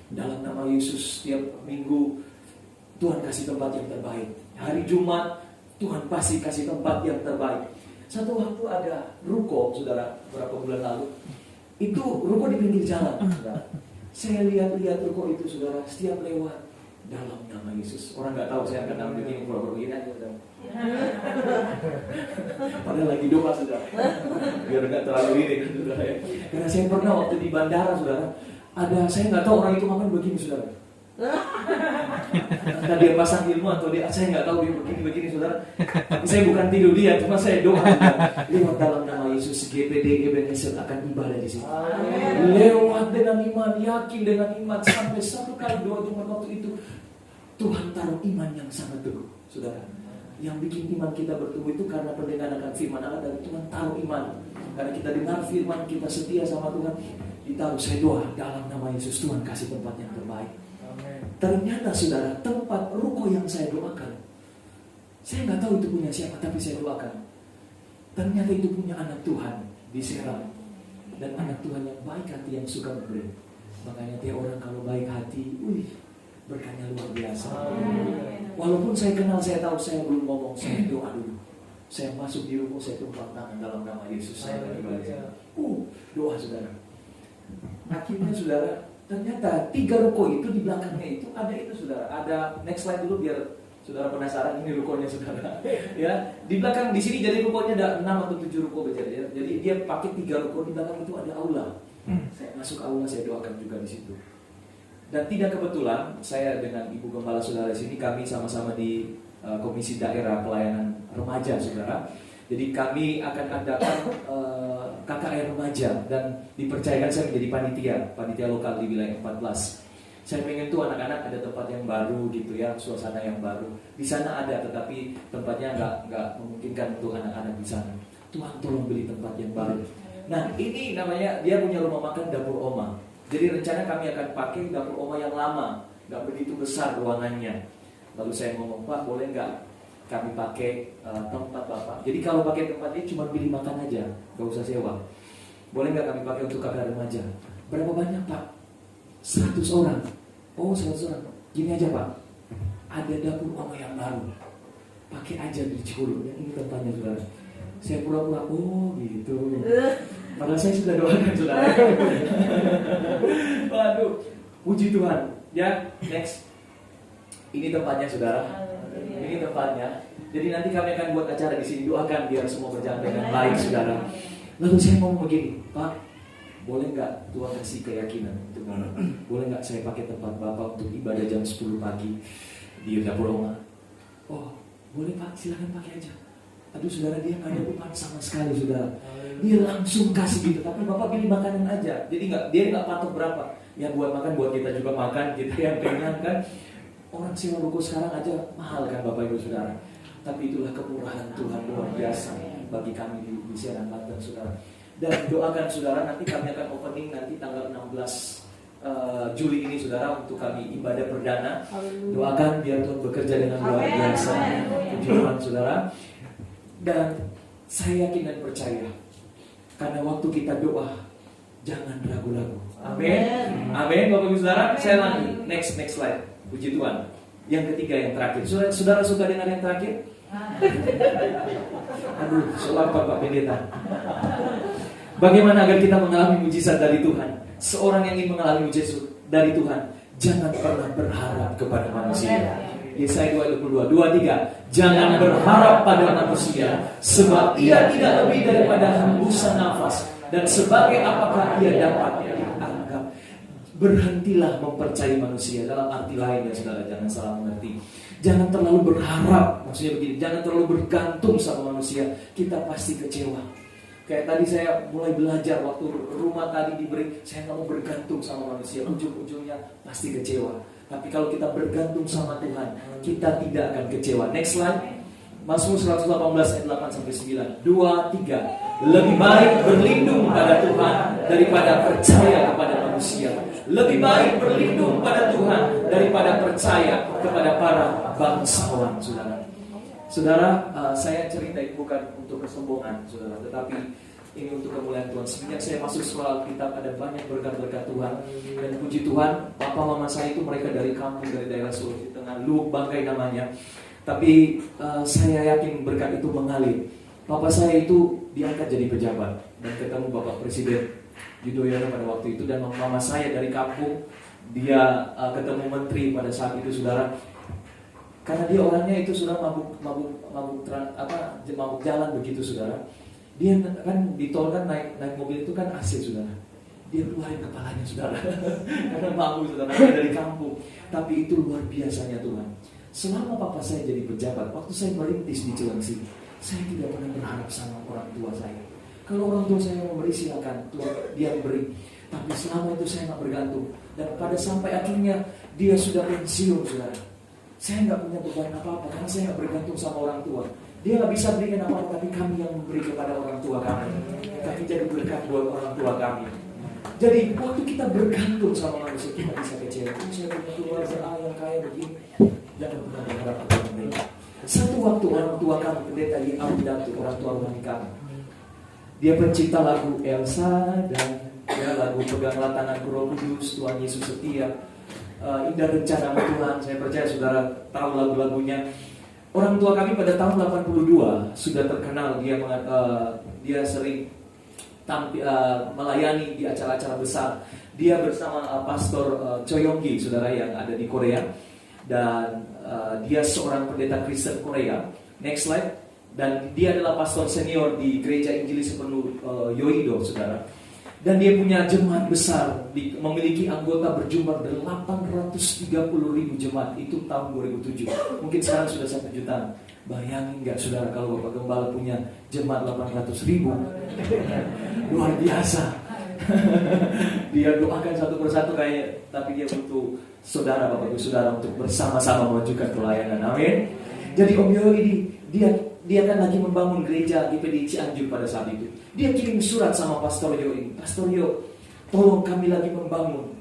dalam nama Yesus setiap minggu Tuhan kasih tempat yang terbaik. Hari Jumat Tuhan pasti kasih tempat yang terbaik. Satu waktu ada ruko, saudara, beberapa bulan lalu. Itu ruko di pinggir jalan, saudara. Saya lihat ruko itu, saudara, setiap lewat dalam nama Yesus. Orang nggak tahu saya akan ambil begini, begini aja, saudara. Padahal lagi doa, saudara. Biar nggak terlalu ini, saudara. Karena saya pernah waktu di bandara, saudara, saya nggak tahu orang itu makan begini, saudara. Entah dia pasang ilmu atau saya nggak tahu dia begini, saudara. Tapi saya bukan tidur dia, cuma saya doa. Lewat dalam nama Yesus, GPD Ebenezer akan ibadah di sini. Lewat dengan iman, yakin dengan iman, sampai satu kali doa Jumat waktu itu Tuhan taruh iman yang sangat teguh, saudara. Yang bikin iman kita bertumbuh itu karena pendengaran akan firman Allah, dan Tuhan taruh iman. Karena kita dengar firman, kita setia sama Tuhan, ditaruh. Saya doa dalam nama Yesus, Tuhan kasih tempat yang terbaik. Ternyata, saudara, tempat ruko yang saya doakan, saya nggak tahu itu punya siapa, tapi saya doakan. Ternyata itu punya anak Tuhan di Serang, dan anak Tuhan yang baik hati, yang suka memberi. Makanya dia orang kalau baik hati, berkahnya luar biasa. Walaupun saya kenal, saya tahu, saya belum ngomong, saya doa dulu. Saya masuk di ruko, saya tumpang tangan dalam nama Yesus. Saya beribadah. Doa, saudara. Akhirnya, saudara, ternyata 3 ruko itu di belakangnya itu ada itu, saudara. Ada next slide dulu biar saudara penasaran, ini rukonya, saudara. Ya, di belakang di sini jadi rukonya ada 6 atau 7 ruko ya. Jadi dia pakai 3 ruko, di belakang itu ada aula. Saya masuk aula, saya doakan juga di situ. Dan tidak kebetulan saya dengan Ibu Gembala saudara di sini, kami sama-sama di Komisi Daerah Pelayanan Remaja, saudara. Jadi kami akan adakan KKR remaja, dan dipercayakan saya menjadi panitia lokal di wilayah 14. Saya pengen tuh anak-anak ada tempat yang baru gitu ya, suasana yang baru. Di sana ada, tetapi tempatnya nggak memungkinkan untuk anak-anak di sana. Tuhan tolong beli tempat yang baru. Nah, ini namanya, dia punya rumah makan dapur oma. Jadi rencana kami akan pakai dapur oma yang lama, nggak begitu besar ruangannya. Lalu saya ngomong, Pak, boleh nggak kami pakai tempat Bapak? Jadi kalau pakai tempat ini cuma pilih makan aja, nggak usah sewa. Boleh nggak kami pakai untuk KKR remaja? Berapa banyak, Pak? 100 orang. Oh, 100 orang. Gini aja, Pak, ada dapur oma yang baru, pakai aja di Cikulu. Yang ini tempatnya, saudara. Saya pura-pura, oh gitu. Padahal saya sudah doakan, saudara. Waduh, puji Tuhan. Ya, next. Ini tempatnya, saudara. Ini tempatnya. Jadi nanti kami akan buat acara di sini. Doakan biar semua berjalan dengan baik, saudara. Lalu saya ngomong begini, Pak, boleh nggak Tuhan kasih keyakinan untuk Bapak? Boleh nggak saya pakai tempat Bapak untuk ibadah jam 10 pagi di dapur oma? Oh, boleh Pak, silakan pakai aja. Aduh, saudara, dia nggak ada beban sama sekali, saudara. Dia langsung kasih gitu. Tapi Bapak pilih makanan aja. Jadi dia nggak patok berapa. Ya buat makan, buat kita juga makan. Kita yang kenyang kan. Orang sewa ruko sekarang aja mahal kan, Bapak Ibu Saudara. Tapi itulah kemurahan Tuhan luar biasa bagi kami di Serang Banten, saudara. Dan doakan, saudara, nanti kami akan opening nanti tanggal 16 Juli ini, saudara, untuk kami ibadah perdana. Doakan biar Tuhan bekerja dengan luar biasa. Puji Tuhan, saudara. Dan saya yakin dan percaya, karena waktu kita doa, jangan ragu-ragu. Amin. Amin, Bapak Ibu Saudara. Saya lanjut. Next slide. Puji Tuhan. Yang ketiga, yang terakhir. Saudara suka dengan yang terakhir? Aduh, soal Pak Pendeta. Bagaimana agar kita mengalami mujizat dari Tuhan? Seorang yang ingin mengalami mujizat dari Tuhan, jangan pernah berharap kepada manusia. Yesaya 22, 23. Jangan berharap pada manusia, sebab ia tidak lebih daripada hembusan nafas, dan sebagai apakah ia dapat dianggap. Berhentilah mempercayai manusia. Dalam arti lain, ya saudara, jangan salah mengerti. Jangan terlalu berharap, maksudnya begini, jangan terlalu bergantung sama manusia. Kita pasti kecewa. Kayak tadi saya mulai belajar waktu rumah tadi diberi, saya nggak mau bergantung sama manusia. Ujung-ujungnya pasti kecewa. Tapi kalau kita bergantung sama Tuhan, kita tidak akan kecewa. Next slide. Mazmur 118 ayat 8 sampai 9. 2, 3. Lebih baik berlindung pada Tuhan daripada percaya kepada manusia. Lebih baik berlindung pada Tuhan daripada percaya kepada para bangsawan, saudara. Saudara, saya cerita itu bukan untuk kesombongan, saudara, tetapi ini untuk kemuliaan Tuhan. Semenjak saya masuk sekolah Alkitab, ada banyak berkat-berkat Tuhan. Dan puji Tuhan, papa mama saya itu mereka dari kampung, dari daerah Sulawesi Tengah, Luwuk Bangkai namanya. Tapi saya yakin berkat itu mengalir. Papa saya itu diangkat jadi pejabat dan ketemu Bapak Presiden Yudhoyono pada waktu itu. Dan mama saya dari kampung, dia ketemu menteri pada saat itu, saudara. Karena dia orangnya itu sudah mabuk jalan begitu, saudara. Dia kan di tol kan naik mobil itu kan AC, saudara. Dia keluarin kepalanya, saudara. Karena mabuk, saudara, dari kampung. Tapi itu luar biasanya Tuhan. Selama papa saya jadi pejabat, waktu saya merintis di Cilengsi, saya tidak pernah berharap sama orang tua saya. Kalau orang tua saya memberi, silakan, Tuhan dia beri. Tapi selama itu saya nggak bergantung. Dan pada sampai akhirnya dia sudah pensiun, saudara. Saya nggak punya beban apa-apa karena saya nggak bergantung sama orang tua. Dia nggak bisa berikan apa-apa, tapi kami yang memberi kepada orang tua kami. Kami jadi berkat buat orang tua kami. Jadi waktu kita bergantung sama manusia, kita bisa kecewa. Saya punya keluarga yang kaya begini. Jangan pernah berharap kepada mereka. Satu waktu orang tua kami, pendeta di Audatu, orang tua rohani kami, dia pencipta lagu Elsa dan lagu Peganglah Tanganku Roh Kudus, Tuhan Yesus Setia, Indah Rencana Tuhan. Saya percaya saudara tahu lagu-lagunya. Orang tua kami pada tahun 82 sudah terkenal. Dia sering melayani di acara-acara besar. Dia bersama Pastor Choyonggi, saudara, yang ada di Korea. Dan dia seorang pendeta Kristen Korea. Next slide. Dan dia adalah pastor senior di Gereja Injilis Sepenuh Yoido, saudara. Dan dia punya jemaat besar, memiliki anggota berjumlah 830.000 jemaat. Itu tahun 2007. Mungkin sekarang sudah 1 juta. Bayangin nggak, saudara, kalau Bapak Gembala punya jemaat 800.000? Luar biasa. Dia doakan satu persatu kayaknya, tapi dia butuh saudara, Bapak Ibu Saudara, untuk bersama-sama memajukan pelayanan. Amin. Jadi Om Yoyo ini dia kan lagi membangun gereja GPD Cianjur pada saat itu. Dia kirim surat sama Pastor Yo ini. Pastor Yo, tolong kami lagi membangun.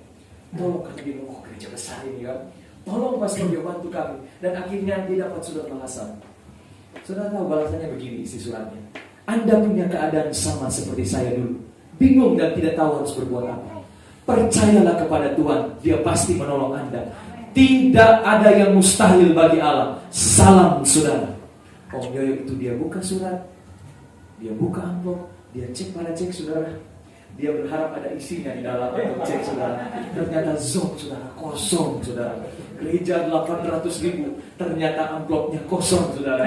Tolong kami membangun gereja besar ini, kan. Tolong Pastor Yo bantu kami. Dan akhirnya dia dapat surat balasan. Saudara tahu balasannya begini isi suratnya. Anda punya keadaan sama seperti saya dulu. Bingung dan tidak tahu harus berbuat apa. Percayalah kepada Tuhan, Dia pasti menolong Anda. Tidak ada yang mustahil bagi Allah. Salam, saudara. Om Yoyo itu dia buka surat, dia buka amplop, dia cek pada cek, saudara. Dia berharap ada isinya di dalam untuk cek, saudara. Ternyata zong, saudara, kosong, saudara. Gereja 800.000, ternyata amplopnya kosong, saudara.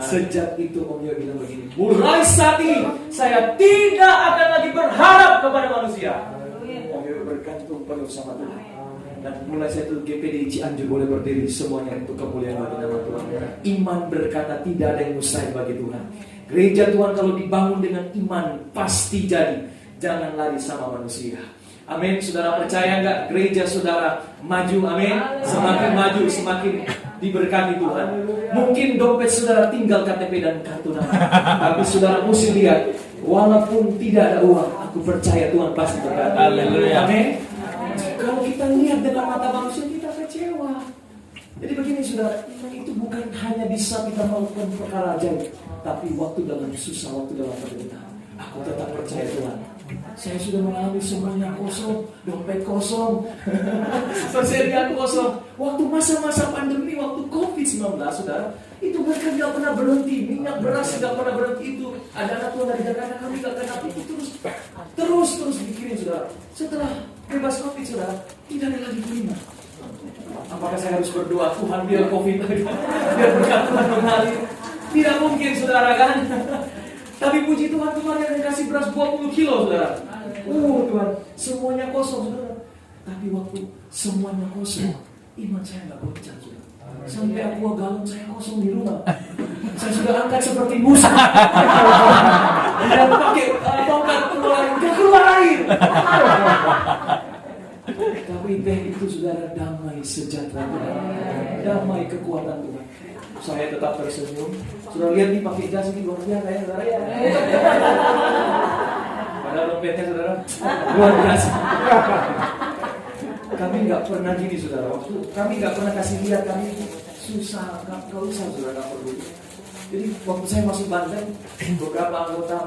Sejak itu Om Yoyo bilang begini, mulai saat ini saya tidak akan lagi berharap kepada manusia. Om Yoyo bergantung penuh sama Tuhan. Dan mulai saya itu GPD Cianjur boleh berdiri semuanya untuk kemuliaan bagi nama Tuhan. Iman berkata tidak ada yang mustahil bagi Tuhan. Gereja Tuhan kalau dibangun dengan iman pasti jadi. Jangan lari sama manusia. Amin. Saudara percaya enggak gereja saudara maju? Amin. Semakin maju semakin diberkati Tuhan. Mungkin dompet saudara tinggal KTP dan kartu nama, tapi saudara mesti lihat, walaupun tidak ada uang, aku percaya Tuhan pasti berkati. Haleluya. Amin. Kalau kita lihat dengan mata manusia, kita kecewa. Jadi begini saudara, iman itu bukan hanya bisa kita melakukan perkara ajaib, tapi waktu dalam susah, waktu dalam penderitaan, aku tetap percaya Tuhan. Saya sudah mengalami semuanya kosong, dompet kosong, persediaan kosong. Waktu masa-masa pandemi, waktu COVID-19, saudara, itu mereka tidak pernah berhenti. Minyak beras tidak pernah berhenti. Itu ada anak Tuhan dari Jakarta, kami tidak kenal itu terus dikirim, saudara. Setelah bebas COVID, saudara, tidak ada lagi terima. Apakah saya harus berdoa Tuhan biar COVID biar berkat Tuhan mengalir? Tidak mungkin, saudara, kan? Tapi puji Tuhan, Tuhan yang kasih beras 20 kilo, saudara. Tuhan, semuanya kosong, saudara. Tapi waktu semuanya kosong, iman saya nggak goncang, saudara. Sampai aqua galon saya kosong di rumah. Saya sudah angkat seperti Musa. Dan pakai tongkat keluar air. Tapi teh itu saudara damai sejahtera Tuhan. Damai kekuatan Tuhan. saya tetap tersenyum. Sudah lihat nih pakai jas ini luar biasa ya saudara ya. Padahal dompetnya saudara luar biasa. Kami nggak pernah gini saudara, waktu kami nggak pernah kasih lihat kami susah, nggak usah saudara, nggak perlu. Jadi waktu saya masuk Banten, beberapa anggota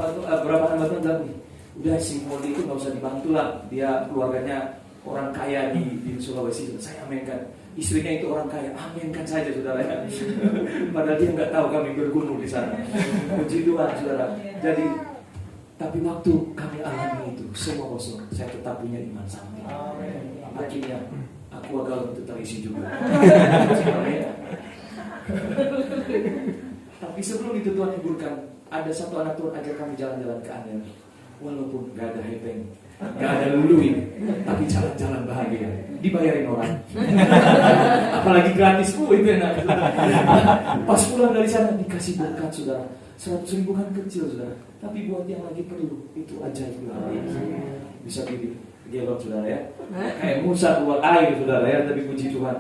bilang nih, udah si Molly itu nggak usah dibantu lah, dia keluarganya orang kaya di Sulawesi. Saya aminkan, istrinya itu orang kaya, aminkan saja saudara ya. Padahal dia nggak tahu kami bergumul di sana. Puji Tuhan saudara. Jadi tapi waktu kami alami itu semua kosong, saya tetap punya iman sampai. Akhirnya aku agak untuk terisi juga. Tapi sebelum itu Tuhan hiburkan, ada satu anak Tuhan ajak kami jalan-jalan ke Anyer. Walaupun gak ada hepeng, gak ada luluin, tapi jalan-jalan bahagia, dibayarin orang. Apalagi gratis, itu enak. Pas pulang dari sana dikasih berkat saudara, 100.000 kan kecil saudara, tapi buat yang lagi perlu itu ajaib luar biasa. Bisa gini, gelok saudara ya, kayak Musa keluar air saudara ya, tapi puji Tuhan.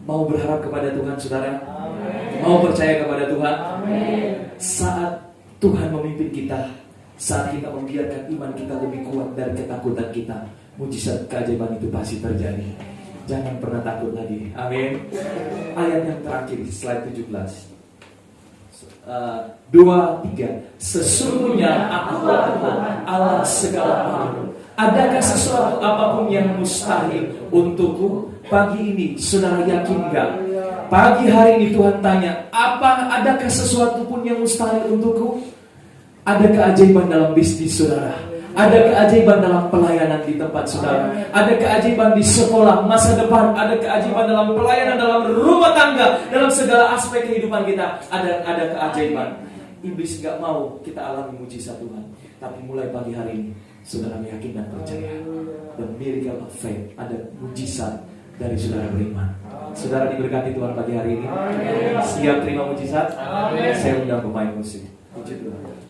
Mau berharap kepada Tuhan saudara, mau percaya kepada Tuhan. Saat Tuhan memimpin kita, saat kita membiarkan iman kita lebih kuat dari ketakutan kita, mujizat keajaiban itu pasti terjadi. Jangan pernah takut lagi. Amin. Ayat yang terakhir, slide 17. 2, 3. Sesungguhnya aku Tuhan Allah segala makhluk. Adakah sesuatu apapun yang mustahil untukku? Pagi ini saudara yakin gak? Pagi hari ini Tuhan tanya, adakah sesuatu pun yang mustahil untukku? Ada keajaiban dalam bisnis saudara, ada keajaiban dalam pelayanan di tempat saudara, ada keajaiban di sekolah masa depan, ada keajaiban dalam pelayanan dalam rumah tangga, dalam segala aspek kehidupan kita ada keajaiban. Iblis gak mau kita alami mujizat Tuhan, tapi mulai pagi hari ini saudara yakin dan percaya, the miracle of faith, ada mujizat dari saudara beriman. Saudara diberkati Tuhan pagi hari ini. Siap terima mujizat? Saya undang pemain musik. Puji Tuhan.